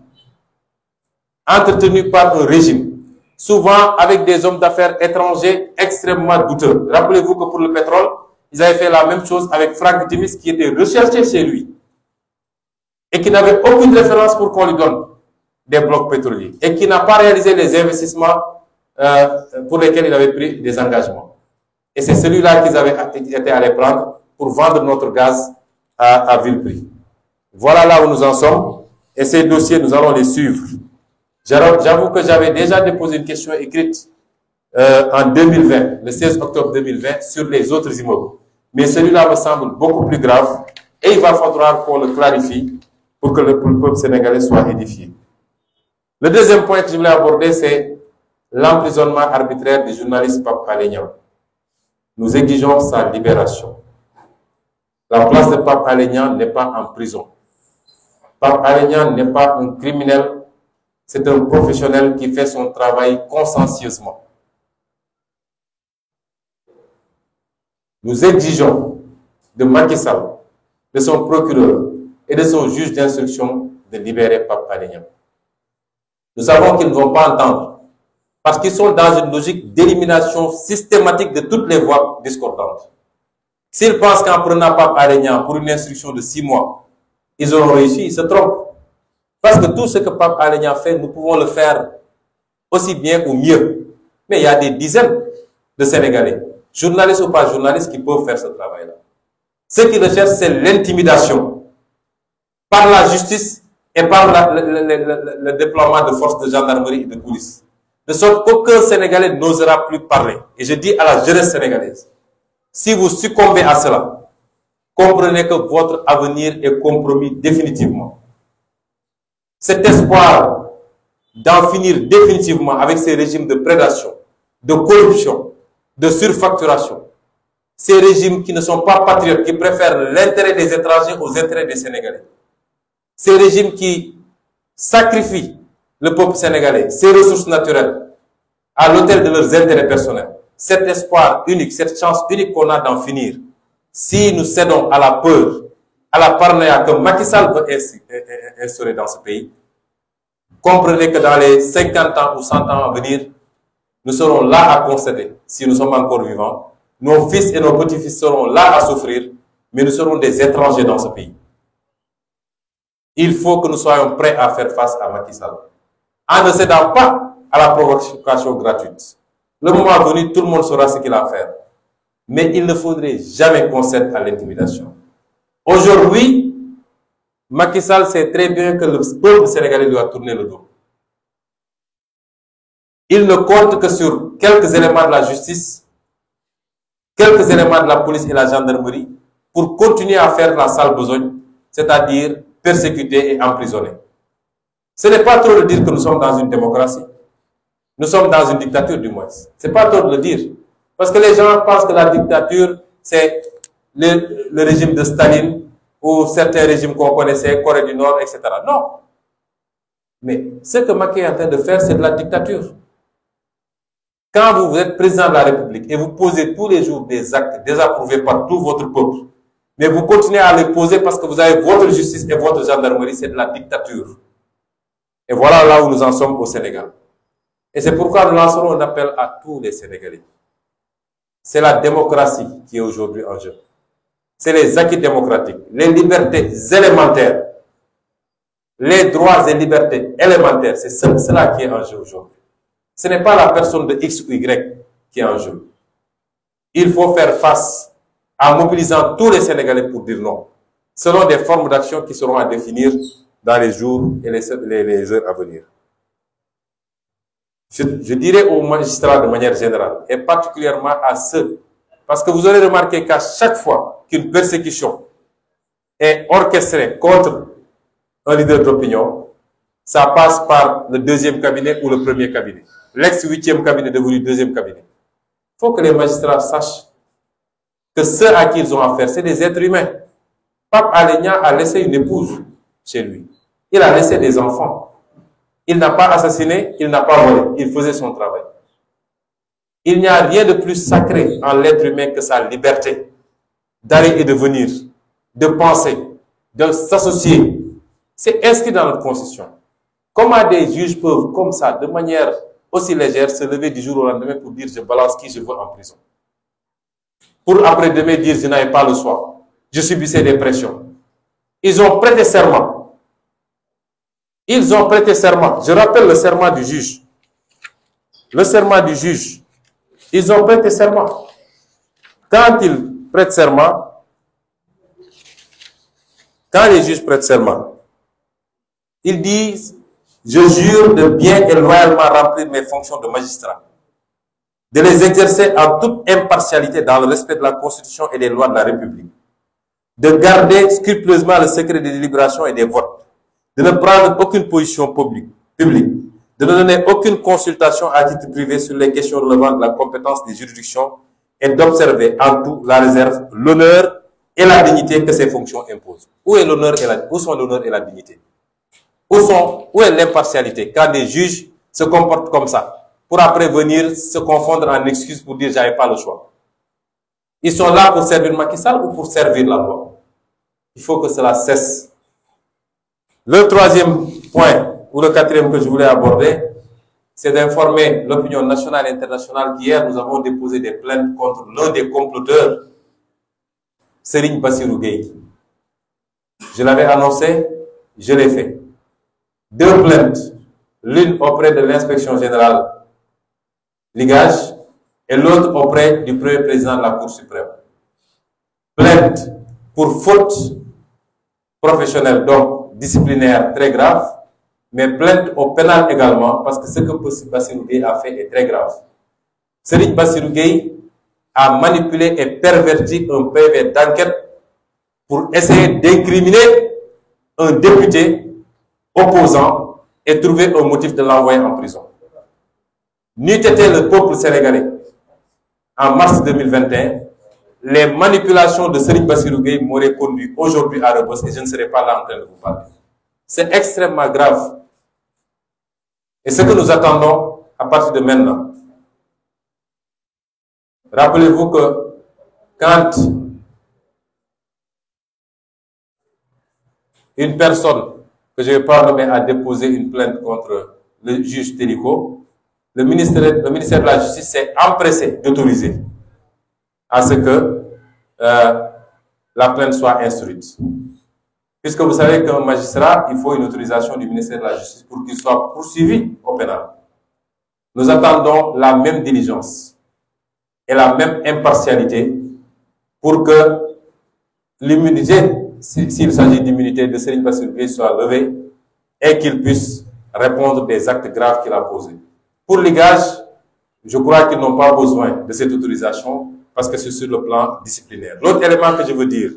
entretenues par un régime, souvent avec des hommes d'affaires étrangers extrêmement douteux. Rappelez-vous que pour le pétrole, ils avaient fait la même chose avec Franck Timis qui était recherché chez lui et qui n'avait aucune référence pour qu'on lui donne des blocs pétroliers et qui n'a pas réalisé les investissements pour lesquels il avait pris des engagements. Et c'est celui-là qu'ils avaient été allés prendre pour vendre notre gaz à vil prix. Voilà là où nous en sommes et ces dossiers, nous allons les suivre. J'avoue que j'avais déjà déposé une question écrite en 2020, le 16 octobre 2020, sur les autres immeubles. Mais celui-là me semble beaucoup plus grave et il va falloir qu'on le clarifie pour que le peuple sénégalais soit édifié. Le deuxième point que je voulais aborder, c'est l'emprisonnement arbitraire du journaliste Pape Alé Niang. Nous exigeons sa libération. La place de Pape Alé Niang n'est pas en prison. Pape Alé Niang n'est pas un criminel, c'est un professionnel qui fait son travail consciencieusement. Nous exigeons de Macky Sall, de son procureur et de son juge d'instruction de libérer Pape Alé Niang. Nous savons qu'ils ne vont pas entendre parce qu'ils sont dans une logique d'élimination systématique de toutes les voix discordantes. S'ils pensent qu'en prenant Pape Alé Niang pour une instruction de 6 mois, ils auront réussi, ils se trompent. Parce que tout ce que Pape Alé Niang fait, nous pouvons le faire aussi bien ou mieux. Mais il y a des dizaines de Sénégalais, journalistes ou pas journalistes, qui peuvent faire ce travail-là. Ce qu'ils recherchent, c'est l'intimidation par la justice et par le déploiement de forces de gendarmerie et de police. De sorte qu'aucun Sénégalais n'osera plus parler. Et je dis à la jeunesse sénégalaise, si vous succombez à cela, comprenez que votre avenir est compromis définitivement. Cet espoir d'en finir définitivement avec ces régimes de prédation, de corruption, de surfacturation, ces régimes qui ne sont pas patriotes, qui préfèrent l'intérêt des étrangers aux intérêts des Sénégalais, ces régimes qui sacrifient le peuple sénégalais, ses ressources naturelles, à l'autel de leurs intérêts personnels. Cet espoir unique, cette chance unique qu'on a d'en finir, si nous cédons à la peur, à la paranoïa que Macky Sall veut instaurer dans ce pays, comprenez que dans les 50 ans ou 100 ans à venir, nous serons là à concéder, si nous sommes encore vivants. Nos fils et nos petits-fils seront là à souffrir, mais nous serons des étrangers dans ce pays. Il faut que nous soyons prêts à faire face à Macky Sall, en ne cédant pas à la provocation gratuite. Le moment venu, tout le monde saura ce qu'il a à faire. Mais il ne faudrait jamais qu'on cède à l'intimidation. Aujourd'hui, Macky Sall sait très bien que le peuple sénégalais lui a tourné le dos. Il ne compte que sur quelques éléments de la justice quelques éléments de la police et la gendarmerie pour continuer à faire la sale besogne, c'est-à-dire persécuter et emprisonner. Ce n'est pas trop de dire que nous sommes dans une démocratie. Nous sommes dans une dictature, du moins. C'est pas trop de le dire. Parce que les gens pensent que la dictature, c'est le régime de Staline ou certains régimes qu'on connaissait, Corée du Nord, etc. Non. Mais ce que Macky est en train de faire, c'est de la dictature. Quand vous êtes président de la République et vous posez tous les jours des actes désapprouvés par tout votre peuple, mais vous continuez à les poser parce que vous avez votre justice et votre gendarmerie, c'est de la dictature. Et voilà là où nous en sommes au Sénégal. Et c'est pourquoi nous lancerons un appel à tous les Sénégalais. C'est la démocratie qui est aujourd'hui en jeu. C'est les acquis démocratiques, les libertés élémentaires, les droits et libertés élémentaires. C'est cela qui est en jeu aujourd'hui. Ce n'est pas la personne de X ou Y qui est en jeu. Il faut faire face en mobilisant tous les Sénégalais pour dire non, selon des formes d'action qui seront à définir dans les jours et les heures à venir. Je dirais aux magistrats de manière générale, et particulièrement à ceux, parce que vous aurez remarqué qu'à chaque fois qu'une persécution est orchestrée contre un leader d'opinion, ça passe par le deuxième cabinet ou le premier cabinet. L'ex-8e cabinet devenu deuxième cabinet. Il faut que les magistrats sachent que ceux à qui ils ont affaire, c'est des êtres humains. Pape Alé Niang a laissé une épouse chez lui. Il a laissé des enfants. Il n'a pas assassiné, il n'a pas volé. Il faisait son travail. Il n'y a rien de plus sacré en l'être humain que sa liberté d'aller et de venir, de penser, de s'associer. C'est inscrit dans notre constitution. Comment des juges peuvent, comme ça, de manière aussi légère, se lever du jour au lendemain pour dire je balance qui je veux en prison? Pour après-demain dire je n'avais pas le choix. Je subissais des pressions. Ils ont prêté serment. Ils ont prêté serment. Je rappelle le serment du juge. Le serment du juge. Ils ont prêté serment. Quand ils prêtent serment, quand les juges prêtent serment, ils disent « Je jure de bien et loyalement remplir mes fonctions de magistrat, de les exercer en toute impartialité dans le respect de la Constitution et des lois de la République, de garder scrupuleusement le secret des délibérations et des votes, de ne prendre aucune position publique, de ne donner aucune consultation à titre privé sur les questions relevant de la compétence des juridictions et d'observer en tout la réserve, l'honneur et la dignité que ces fonctions imposent. Où sont l'honneur et la dignité? Où est l'impartialité quand des juges se comportent comme ça, pour après venir se confondre en excuses pour dire j'avais pas le choix? Ils sont là pour servir Macky Sall ou pour servir la loi? Il faut que cela cesse. Le troisième point, ou le quatrième que je voulais aborder, c'est d'informer l'opinion nationale et internationale qu'hier nous avons déposé des plaintes contre l'un des comploteurs, Serigne Bassirou Gueye. Je l'avais annoncé, je l'ai fait. 2 plaintes, l'une auprès de l'inspection générale Ligage et l'autre auprès du premier président de la Cour suprême. Plainte pour faute professionnelle, donc disciplinaire très grave, mais plainte au pénal également, parce que ce que Bassirou Gueye a fait est très grave. Serigne Bassirou Gueye a manipulé et perverti un PV d'enquête pour essayer d'incriminer un député opposant et trouver un motif de l'envoyer en prison. N'eût été le peuple sénégalais en mars 2021, les manipulations de Serigne Bassirou Gueye m'auraient conduit aujourd'hui à Rebeuss et je ne serais pas là en train de vous parler. C'est extrêmement grave. Et ce que nous attendons à partir de maintenant, rappelez-vous que quand une personne que je ne vais pas nommer a déposé une plainte contre le juge Téliko, le ministère de la Justice s'est empressé d'autoriser à ce que la plainte soit instruite. Puisque vous savez qu'un magistrat, il faut une autorisation du ministère de la Justice pour qu'il soit poursuivi au pénal. Nous attendons la même diligence et la même impartialité pour que l'immunité, s'il s'agit d'immunité de Serigne Bassirou Gueye, soit levée et qu'il puisse répondre des actes graves qu'il a posés. Pour Ligage, je crois qu'ils n'ont pas besoin de cette autorisation parce que c'est sur le plan disciplinaire. L'autre élément que je veux dire,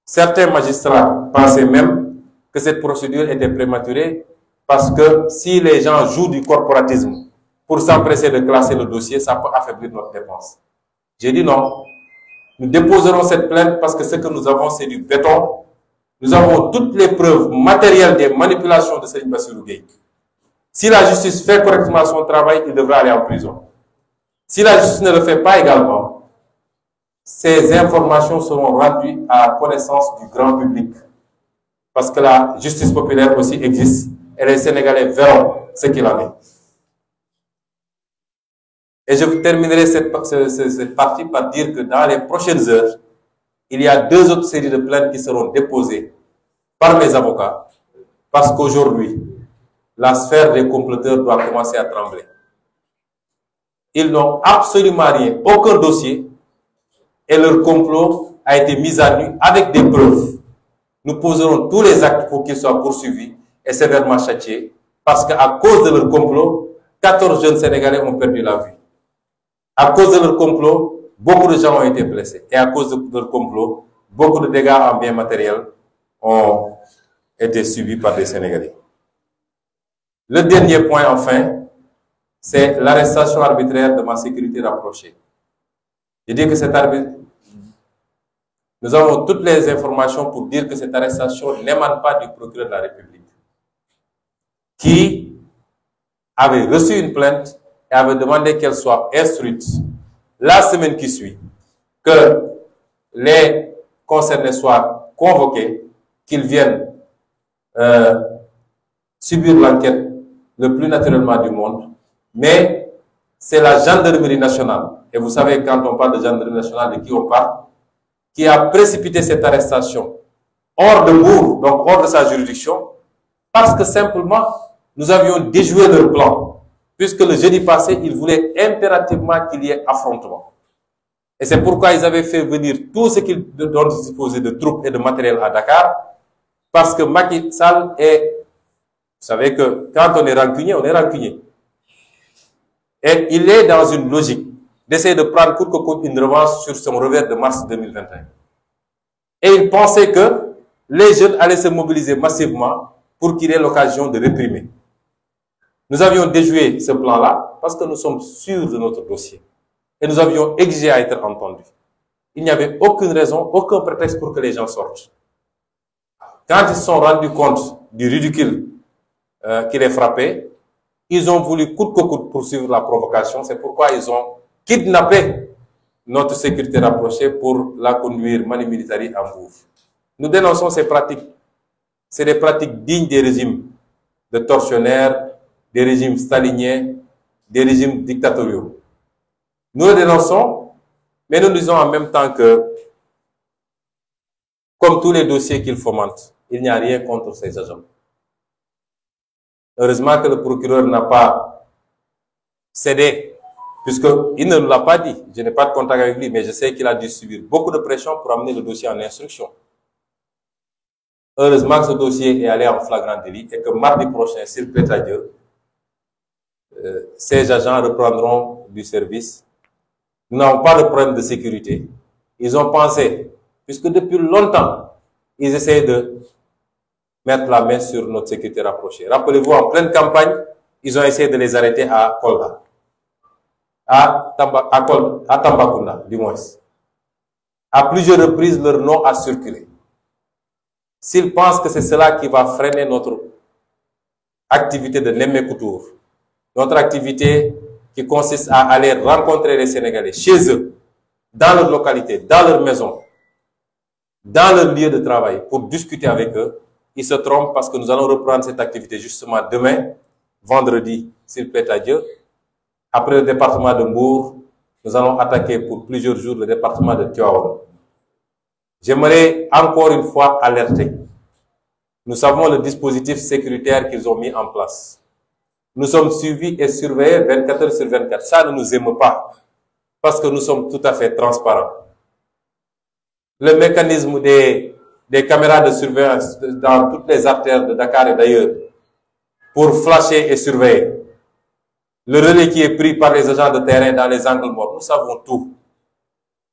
certains magistrats pensaient même que cette procédure était prématurée parce que si les gens jouent du corporatisme pour s'empresser de classer le dossier, ça peut affaiblir notre défense. J'ai dit non. Nous déposerons cette plainte parce que ce que nous avons, c'est du béton. Nous avons toutes les preuves matérielles des manipulations de Serigne Bassirou Gueye. Si la justice fait correctement son travail, il devra aller en prison. Si la justice ne le fait pas également, ces informations seront rendues à la connaissance du grand public. Parce que la justice populaire aussi existe et les Sénégalais verront ce qu'il en est. Et je terminerai cette partie par dire que dans les prochaines heures, il y a 2 autres séries de plaintes qui seront déposées par mes avocats parce qu'aujourd'hui, la sphère des comploteurs doit commencer à trembler. Ils n'ont absolument rien, aucun dossier, et leur complot a été mis à nu avec des preuves. Nous poserons tous les actes pour qu'ils soient poursuivis et sévèrement châtiés parce qu'à cause de leur complot, 14 jeunes Sénégalais ont perdu la vie. À cause de leur complot, beaucoup de gens ont été blessés. Et à cause de leur complot, beaucoup de dégâts en biens matériels ont été subis par des Sénégalais. Le dernier point, enfin, c'est l'arrestation arbitraire de ma sécurité rapprochée. Je dis que nous avons toutes les informations pour dire que cette arrestation n'émane pas du procureur de la République, qui avait reçu une plainte et avait demandé qu'elle soit instruite la semaine qui suit, que les concernés soient convoqués, qu'ils viennent subir l'enquête le plus naturellement du monde, mais c'est la gendarmerie nationale, et vous savez quand on parle de gendarmerie nationale, de qui on parle, qui a précipité cette arrestation hors de Mbour, donc hors de sa juridiction, parce que simplement nous avions déjoué leur plan, puisque le jeudi passé, ils voulaient impérativement qu'il y ait affrontement. Et c'est pourquoi ils avaient fait venir tout ce qu'ils dont disposaient de troupes et de matériel à Dakar, parce que Macky Sall est... Vous savez que quand on est rancunier, on est rancunier. Et il est dans une logique d'essayer de prendre coûte que coûte une revanche sur son revers de mars 2021. Et il pensait que les jeunes allaient se mobiliser massivement pour qu'il ait l'occasion de réprimer. Nous avions déjoué ce plan-là parce que nous sommes sûrs de notre dossier. Et nous avions exigé à être entendus. Il n'y avait aucune raison, aucun prétexte pour que les gens sortent. Quand ils se sont rendus compte du ridicule qui les frappait, ils ont voulu coûte que coûte poursuivre la provocation. C'est pourquoi ils ont kidnappé notre sécurité rapprochée pour la conduire manu militari en Mbour. Nous dénonçons ces pratiques. C'est des pratiques dignes des régimes de tortionnaires, des régimes staliniens, des régimes dictatoriaux. Nous le dénonçons, mais nous disons en même temps que, comme tous les dossiers qu'ils fomentent, il n'y a rien contre ces agents. Heureusement que le procureur n'a pas cédé, puisqu'il ne nous l'a pas dit. Je n'ai pas de contact avec lui, mais je sais qu'il a dû subir beaucoup de pression pour amener le dossier en instruction. Heureusement que ce dossier est allé en flagrant délit et que mardi prochain, s'il plaît à Dieu, ces agents reprendront du service. Nous n'avons pas de problème de sécurité. Ils ont pensé, puisque depuis longtemps, ils essaient de mettre la main sur notre sécurité rapprochée. Rappelez-vous, en pleine campagne, ils ont essayé de les arrêter à Kolda. À Tambacounda, du moins. À plusieurs reprises, leur nom a circulé. S'ils pensent que c'est cela qui va freiner notre activité de Némé-Koutour, notre activité qui consiste à aller rencontrer les Sénégalais chez eux, dans leur localité, dans leur maison, dans leur lieu de travail, pour discuter avec eux, ils se trompent parce que nous allons reprendre cette activité justement demain, vendredi, s'il plaît à Dieu. Après le département de Mbour, nous allons attaquer pour plusieurs jours le département de Tivaouane. J'aimerais encore une fois alerter. Nous savons le dispositif sécuritaire qu'ils ont mis en place. Nous sommes suivis et surveillés 24 heures sur 24. Ça ne nous émeut pas, parce que nous sommes tout à fait transparents. Le mécanisme des caméras de surveillance dans toutes les artères de Dakar et d'ailleurs, pour flasher et surveiller. Le relais qui est pris par les agents de terrain dans les angles morts, nous savons tout.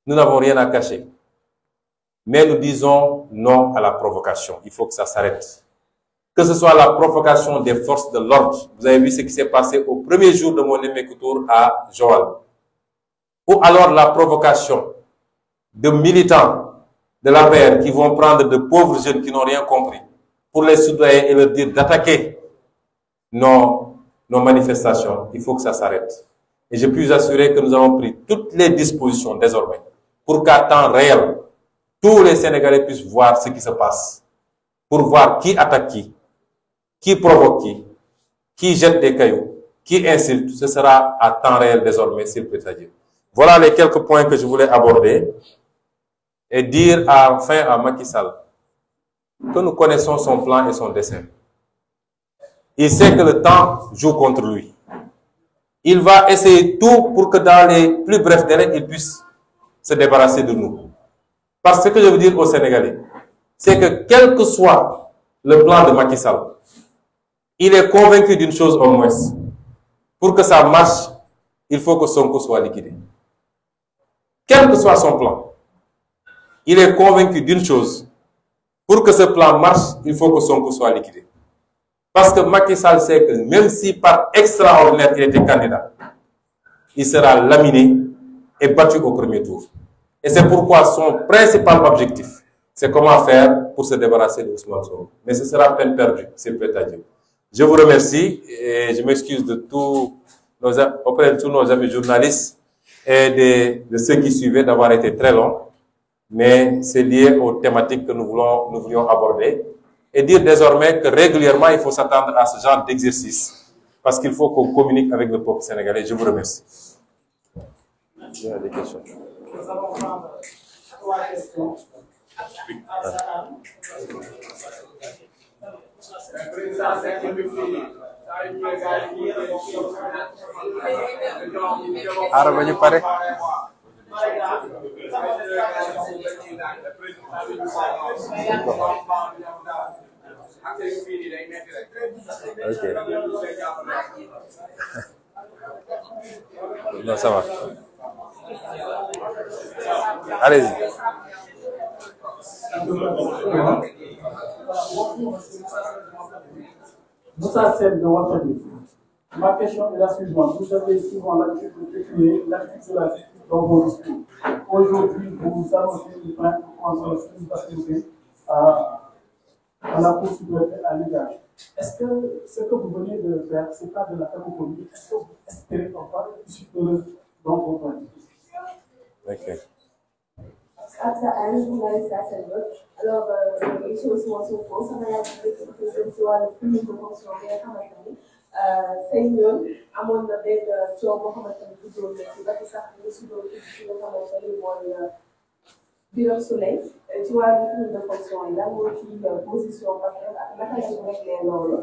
Nous n'avons rien à cacher. Mais nous disons non à la provocation. Il faut que ça s'arrête. Que ce soit la provocation des forces de l'ordre. Vous avez vu ce qui s'est passé au premier jour de mon Nemmekou à Joal. Ou alors la provocation de militants de l'APR qui vont prendre de pauvres jeunes qui n'ont rien compris pour les soudoyer et leur dire d'attaquer nos manifestations. Il faut que ça s'arrête. Et je puis vous assurer que nous avons pris toutes les dispositions désormais pour qu'à temps réel, tous les Sénégalais puissent voir ce qui se passe. Pour voir qui attaque qui provoque qui jette des cailloux, qui insulte. Ce sera à temps réel désormais, s'il peut dire. Voilà les quelques points que je voulais aborder et dire enfin à Macky Sall que nous connaissons son plan et son dessein. Il sait que le temps joue contre lui. Il va essayer tout pour que dans les plus brefs délais, il puisse se débarrasser de nous. Parce que ce que je veux dire aux Sénégalais, c'est que quel que soit le plan de Macky Sall, il est convaincu d'une chose au moins. Pour que ça marche, il faut que Sonko soit liquidé. Quel que soit son plan, il est convaincu d'une chose. Pour que ce plan marche, il faut que Sonko soit liquidé. Parce que Macky Sall sait que même si par extraordinaire il était candidat, il sera laminé et battu au premier tour. Et c'est pourquoi son principal objectif, c'est comment faire pour se débarrasser de Ousmane Sonko. Mais ce sera peine perdue, c'est peut à dire. Je vous remercie et je m'excuse auprès de tous nos amis journalistes et de ceux qui suivaient d'avoir été très long. Mais c'est lié aux thématiques que nous voulions aborder. Et dire désormais que régulièrement, il faut s'attendre à ce genre d'exercice. Parce qu'il faut qu'on communique avec le peuple sénégalais. Je vous remercie. Il y a des questions. Nous allons prendre 3 questions. Ok. Non, ça va. Allez-y. Moussa Sène de Ouattara. Ma question est la suivante. Vous avez souvent l'habitude de décrire l'attitude de la justice dans vos discours. Aujourd'hui, vous annoncez une plainte contre une passivité à la Cour suprême à l'égard. Est-ce que ce que vous venez de faire, ce n'est pas de la cacophonie? Est-ce que vous espérez avoir une suite dans vos plaintes? Ok. Alors, il faut aussi mentionner que ça va y avoir le plus de fonction bien xamante say ñoon amoon na benn coow boo xamante ni bu doon nekk ba sax ñu si doon ci nga xamante ni mooy Birame Souleye ci wàllu plus de fonction yi lan moo ci position parce que ak naka la ñu réglé loolu.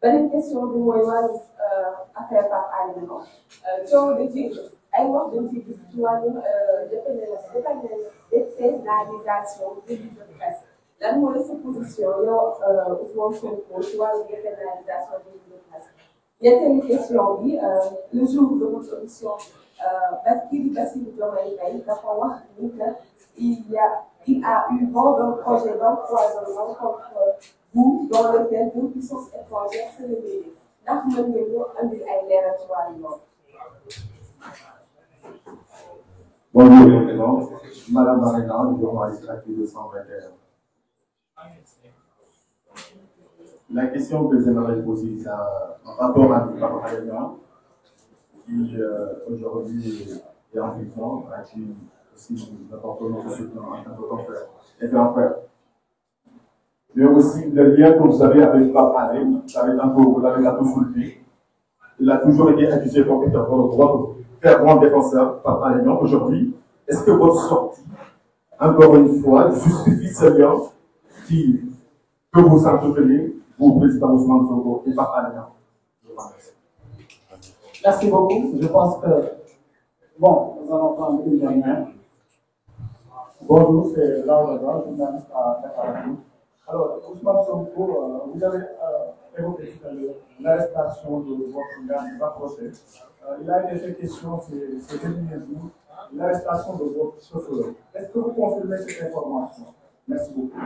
Beneen question bi mooy wàllu affaire Pape Alé Niang coow da ci ay wax dañ ciy gis ci wàllu dépénalisation des livres de presse lan mooy sa position yow Ousmane Sonko ci wàllu dépénalisation des livres de presse. Ñetteelu question bi le jour de votre audition Bassirou Diomaye Faye dafa wax ni que il a eu vent d'un projet d'empoisonnement contre vous dans lequel deux puissances étrangères se révélaient ndax mën nga ñu andil ay leeral ci wàllu loolu. Bonjour, Président. Madame Marina, journaliste active de 121. La question que j'aimerais poser, c'est en rapport avec Pape Alé Niang, qui aujourd'hui est en prison, à qui aussi nous apportons notre soutien en tant que confrère et grand frère. Mais aussi le lien que vous avez avec Pape Alé, vous l'avez un peu soulevé. Il a toujours été accusé comme étant votre fervent défenseur, Pape Alé Niang. Aujourd'hui, est-ce que votre sortie, encore une fois, justifie ce lien que vous entretenez, vous, président Ousmane Sonko et Pape Alé Niang? Merci beaucoup. Je pense que, bon, nous allons prendre une dernière. Bonjour, c'est Laura Legal, journaliste à Dakar. Alors, Ousmane Sonko, vous avez évoqué tout à l'heure l'arrestation de votre gars rapproché. Il a été fait question ces derniers jours l'arrestation de votre chauffeur. Est-ce que vous confirmez cette information? Merci beaucoup.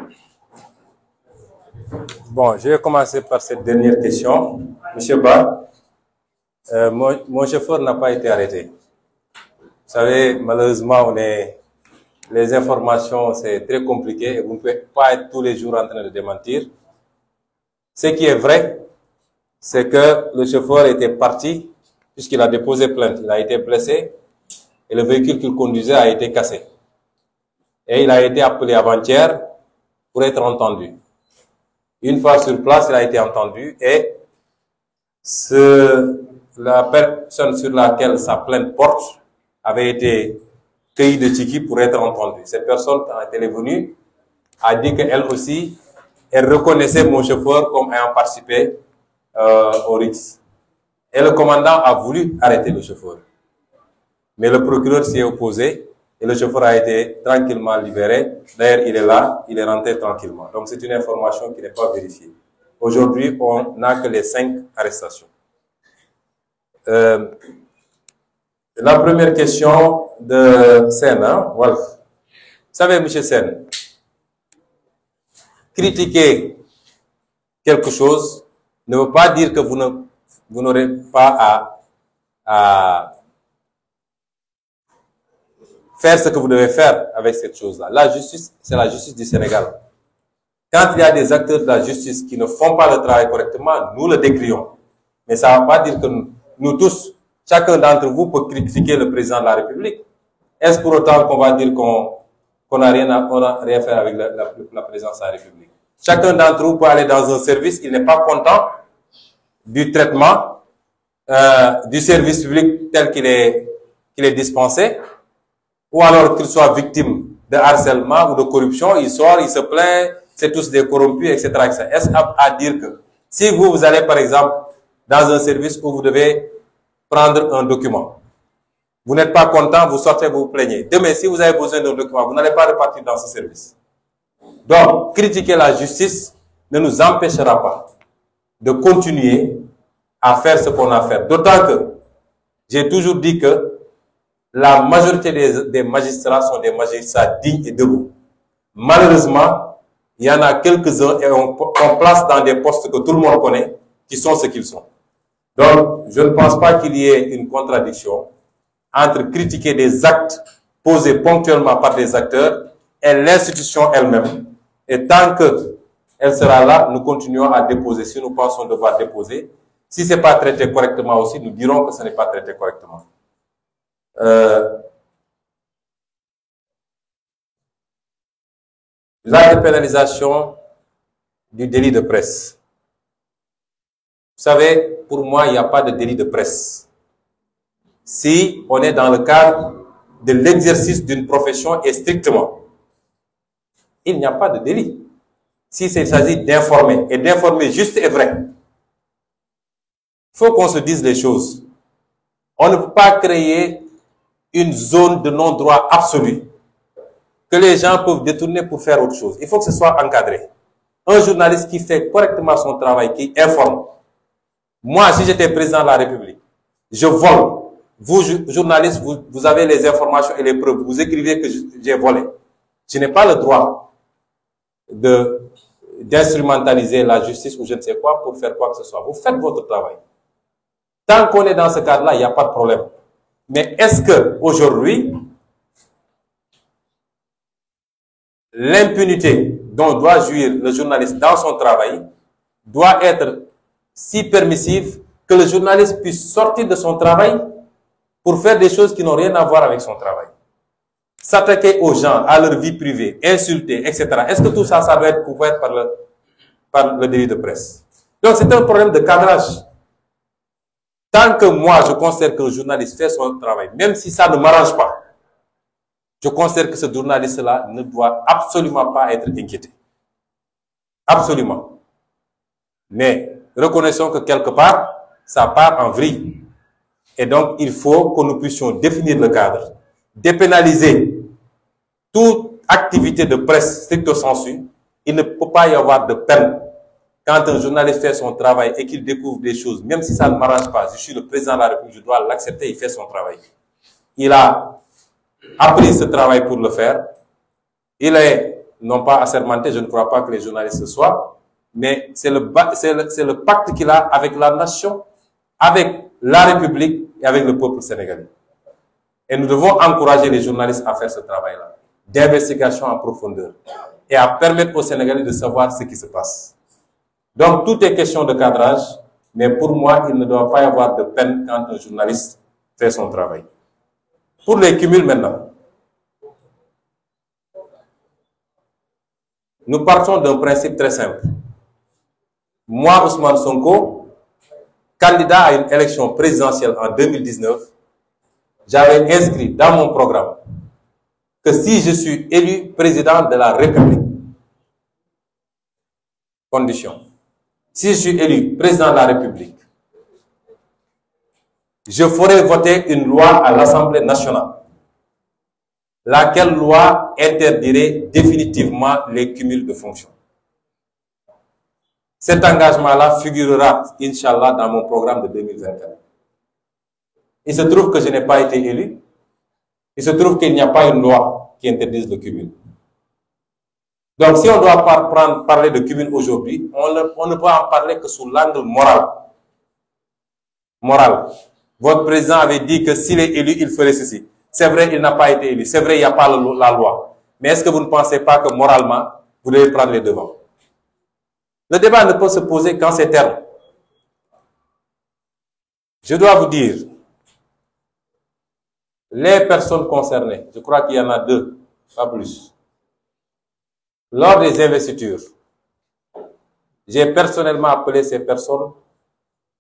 Bon, je vais commencer par cette dernière question. Monsieur Ba, mon chauffeur n'a pas été arrêté. Vous savez, malheureusement, les informations, c'est très compliqué et vous ne pouvez pas être tous les jours en train de démentir. Ce qui est vrai, c'est que le chauffeur était parti puisqu'il a déposé plainte. Il a été blessé et le véhicule qu'il conduisait a été cassé. Et il a été appelé avant-hier pour être entendu. Une fois sur place, il a été entendu et la personne sur laquelle sa plainte porte avait été cueillie de Tchiki pour être entendue. Cette personne, quand elle est venue, a dit qu'elle aussi, elle reconnaissait mon chauffeur comme ayant participé au RIX. Et le commandant a voulu arrêter le chauffeur. Mais le procureur s'y est opposé et le chauffeur a été tranquillement libéré. D'ailleurs, il est là, il est rentré tranquillement. Donc, c'est une information qui n'est pas vérifiée. Aujourd'hui, on n'a que les 5 arrestations. La première question de Sen, hein, Wolf. Vous savez, M. Sen, critiquer quelque chose ne veut pas dire que vous n'aurez pas à faire ce que vous devez faire avec cette chose-là. La justice, c'est la justice du Sénégal. Quand il y a des acteurs de la justice qui ne font pas le travail correctement, nous le décrions. Mais ça ne veut pas dire que nous tous, chacun d'entre vous peut critiquer le président de la République. Est-ce pour autant qu'on va dire qu'on n'a rien à faire avec la présidence de la République? Chacun d'entre vous peut aller dans un service, il n'est pas content du traitement, du service public tel qu'il est dispensé, ou alors qu'il soit victime de harcèlement ou de corruption, il sort, il se plaint, c'est tous des corrompus, etc., etc. Est-ce à dire que si vous allez, par exemple, dans un service où vous devez prendre un document, vous n'êtes pas content, vous sortez, vous vous plaignez. Demain, si vous avez besoin d'un document, vous n'allez pas repartir dans ce service. Donc, critiquer la justice ne nous empêchera pas de continuer à faire ce qu'on a à faire. D'autant que j'ai toujours dit que la majorité des magistrats sont des magistrats dignes et debout. Malheureusement, il y en a quelques-uns et on place dans des postes que tout le monde connaît, qui sont ce qu'ils sont. Donc, je ne pense pas qu'il y ait une contradiction entre critiquer des actes posés ponctuellement par des acteurs et l'institution elle-même. Et tant qu'elle sera là, nous continuons à déposer. Si nous pensons devoir déposer, si ce n'est pas traité correctement aussi, nous dirons que ce n'est pas traité correctement. La dépénalisation du délit de presse. Vous savez, pour moi, il n'y a pas de délit de presse. Si on est dans le cadre de l'exercice d'une profession et strictement, il n'y a pas de délit. Si il s'agit d'informer, et d'informer juste et vrai, il faut qu'on se dise les choses. On ne peut pas créer une zone de non-droit absolu que les gens peuvent détourner pour faire autre chose. Il faut que ce soit encadré. Un journaliste qui fait correctement son travail, qui informe. Moi, si j'étais président de la République, je vole. Vous, journalistes, vous avez les informations et les preuves. Vous écrivez que j'ai volé. Je n'ai pas le droit d'instrumentaliser la justice ou je ne sais quoi pour faire quoi que ce soit. Vous faites votre travail. Tant qu'on est dans ce cadre-là, il n'y a pas de problème. Mais est-ce que aujourd'hui, l'impunité dont doit jouir le journaliste dans son travail doit être si permissive que le journaliste puisse sortir de son travail pour faire des choses qui n'ont rien à voir avec son travail? S'attaquer aux gens, à leur vie privée, insulter, etc. Est-ce que tout ça, ça doit être couvert par le délit de presse? Donc c'est un problème de cadrage. Tant que moi, je considère que le journaliste fait son travail, même si ça ne m'arrange pas, je considère que ce journaliste-là ne doit absolument pas être inquiété. Absolument. Mais reconnaissons que quelque part, ça part en vrille. Et donc, il faut que nous puissions définir le cadre, dépénaliser toute activité de presse stricto sensu. Il ne peut pas y avoir de peine. Quand un journaliste fait son travail et qu'il découvre des choses, même si ça ne m'arrange pas, je suis le président de la République, je dois l'accepter, il fait son travail. Il a a pris ce travail pour le faire. Il est non pas assermenté, je ne crois pas que les journalistes le soient, mais c'est le pacte qu'il a avec la nation, avec la République et avec le peuple sénégalais. Et nous devons encourager les journalistes à faire ce travail-là, d'investigation en profondeur, et à permettre aux Sénégalais de savoir ce qui se passe. Donc, tout est question de cadrage, mais pour moi, il ne doit pas y avoir de peine quand un journaliste fait son travail. Pour les cumuls maintenant, nous partons d'un principe très simple. Moi, Ousmane Sonko, candidat à une élection présidentielle en 2019, j'avais inscrit dans mon programme que si je suis élu président de la République, condition, si je suis élu président de la République, je ferai voter une loi à l'Assemblée nationale, laquelle loi interdirait définitivement les cumuls de fonctions. Cet engagement-là figurera, Inch'Allah, dans mon programme de 2024. Il se trouve que je n'ai pas été élu. Il se trouve qu'il n'y a pas une loi qui interdise le cumul. Donc, si on doit parler de cumul aujourd'hui, on ne peut en parler que sous l'angle moral. Moral. Votre président avait dit que s'il est élu, il ferait ceci. C'est vrai, il n'a pas été élu. C'est vrai, il n'y a pas la loi. Mais est-ce que vous ne pensez pas que moralement, vous devez prendre les devants? Le débat ne peut se poser qu'en ces termes. Je dois vous dire, les personnes concernées, je crois qu'il y en a 2, pas plus. Lors des investitures, j'ai personnellement appelé ces personnes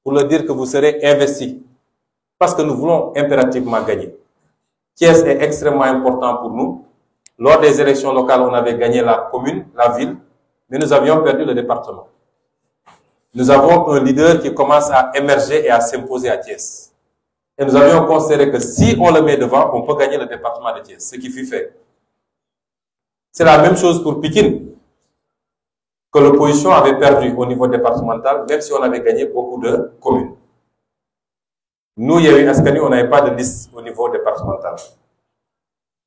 pour leur dire que vous serez investis. Parce que nous voulons impérativement gagner. Thiès est extrêmement important pour nous. Lors des élections locales, on avait gagné la commune, la ville, mais nous avions perdu le département. Nous avons un leader qui commence à émerger et à s'imposer à Thiès. Et nous avions considéré que si on le met devant, on peut gagner le département de Thiès, ce qui fut fait. C'est la même chose pour Pikine, que l'opposition avait perdu au niveau départemental, même si on avait gagné beaucoup de communes. Nous, Yewwi Askan Wi, on n'avait pas de liste au niveau départemental.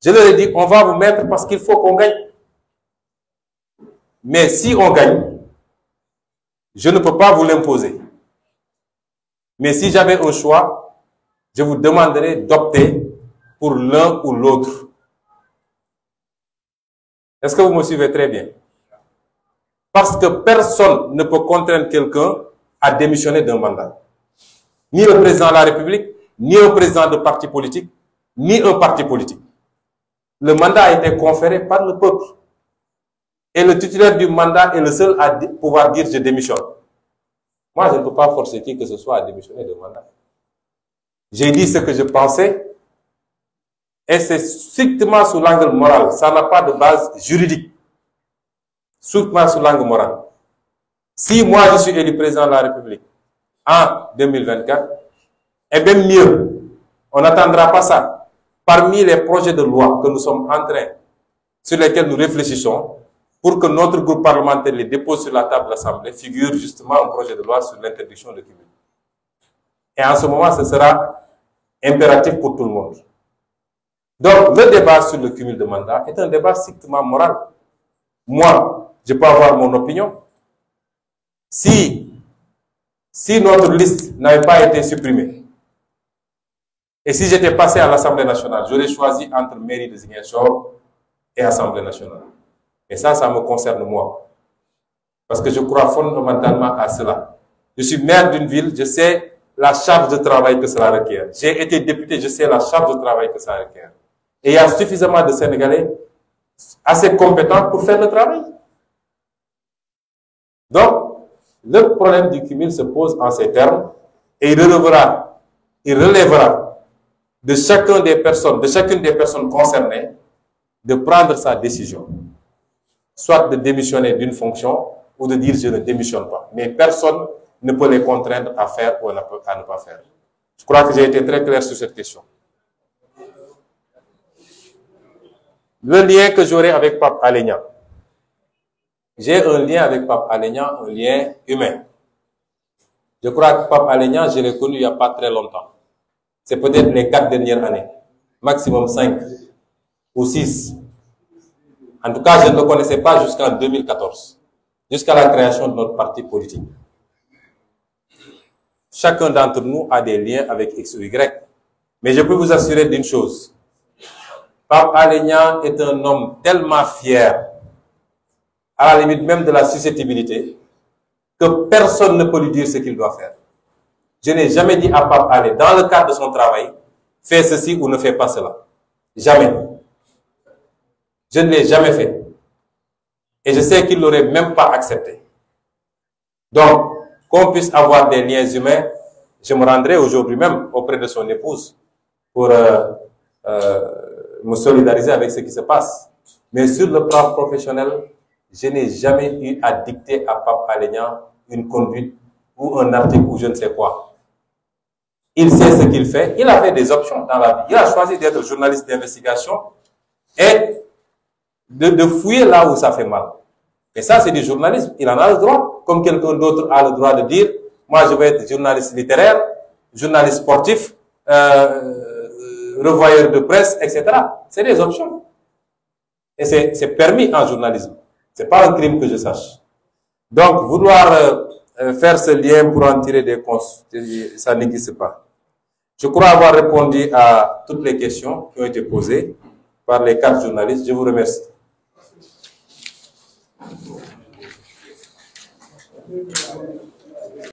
Je leur ai dit, on va vous mettre parce qu'il faut qu'on gagne. Mais si on gagne, je ne peux pas vous l'imposer. Mais si j'avais un choix, je vous demanderais d'opter pour l'un ou l'autre. Est-ce que vous me suivez très bien? Parce que personne ne peut contraindre quelqu'un à démissionner d'un mandat. Ni le président de la République, ni un président de parti politique, ni un parti politique. Le mandat a été conféré par le peuple. Et le titulaire du mandat est le seul à pouvoir dire « je démissionne ». Moi, je ne peux pas forcer qui que ce soit à démissionner de mandat. J'ai dit ce que je pensais, et c'est strictement sous l'angle moral. Ça n'a pas de base juridique. Strictement sous l'angle moral. Si moi, je suis élu président de la République en 2024, et même mieux, on n'attendra pas ça. Parmi les projets de loi que nous sommes en train, sur lesquels nous réfléchissons, pour que notre groupe parlementaire les dépose sur la table de l'Assemblée, figure justement un projet de loi sur l'interdiction de cumul. Et en ce moment, ce sera impératif pour tout le monde. Donc, le débat sur le cumul de mandat est un débat strictement moral. Moi, je peux avoir mon opinion. Si notre liste n'avait pas été supprimée, et si j'étais passé à l'Assemblée nationale, j'aurais choisi entre mairie de Ziguinchor et Assemblée nationale. Et ça me concerne moi. Parce que je crois fondamentalement à cela. Je suis maire d'une ville, je sais la charge de travail que cela requiert. J'ai été député, je sais la charge de travail que ça requiert. Et il y a suffisamment de Sénégalais assez compétents pour faire le travail. Donc, le problème du cumul se pose en ces termes et il relèvera de chacune des personnes concernées de prendre sa décision. Soit de démissionner d'une fonction ou de dire je ne démissionne pas. Mais personne ne peut les contraindre à faire ou à ne pas faire. Je crois que j'ai été très clair sur cette question. Le lien que j'aurai avec Pape Alé Niang. J'ai un lien avec Pape Alé Niang, un lien humain. Je crois que Pape Alé Niang, je l'ai connu il n'y a pas très longtemps. C'est peut-être les 4 dernières années, maximum 5. ou 6. En tout cas, je ne le connaissais pas jusqu'en 2014, jusqu'à la création de notre parti politique. Chacun d'entre nous a des liens avec X ou Y. Mais je peux vous assurer d'une chose. Pape Alé Niang est un homme tellement fier, à la limite même de la susceptibilité, que personne ne peut lui dire ce qu'il doit faire. Je n'ai jamais dit à Pape Alé, dans le cadre de son travail, fais ceci ou ne fais pas cela. Jamais. Je ne l'ai jamais fait. Et je sais qu'il n'aurait même pas accepté. Donc, qu'on puisse avoir des liens humains, je me rendrai aujourd'hui même auprès de son épouse pour me solidariser avec ce qui se passe. Mais sur le plan professionnel, je n'ai jamais eu à dicter à Pape Alé Niang une conduite ou un article ou je ne sais quoi. Il sait ce qu'il fait. Il a fait des options dans la vie. Il a choisi d'être journaliste d'investigation et de fouiller là où ça fait mal. Et ça, c'est du journalisme. Il en a le droit. Comme quelqu'un d'autre a le droit de dire, moi, je vais être journaliste littéraire, journaliste sportif, revoyeur de presse, etc. C'est des options. Et c'est permis en journalisme. C'est pas un crime que je sache. Donc, vouloir faire ce lien pour en tirer des conséquences, ça n'existe pas. Je crois avoir répondu à toutes les questions qui ont été posées par les 4 journalistes. Je vous remercie. Thank you.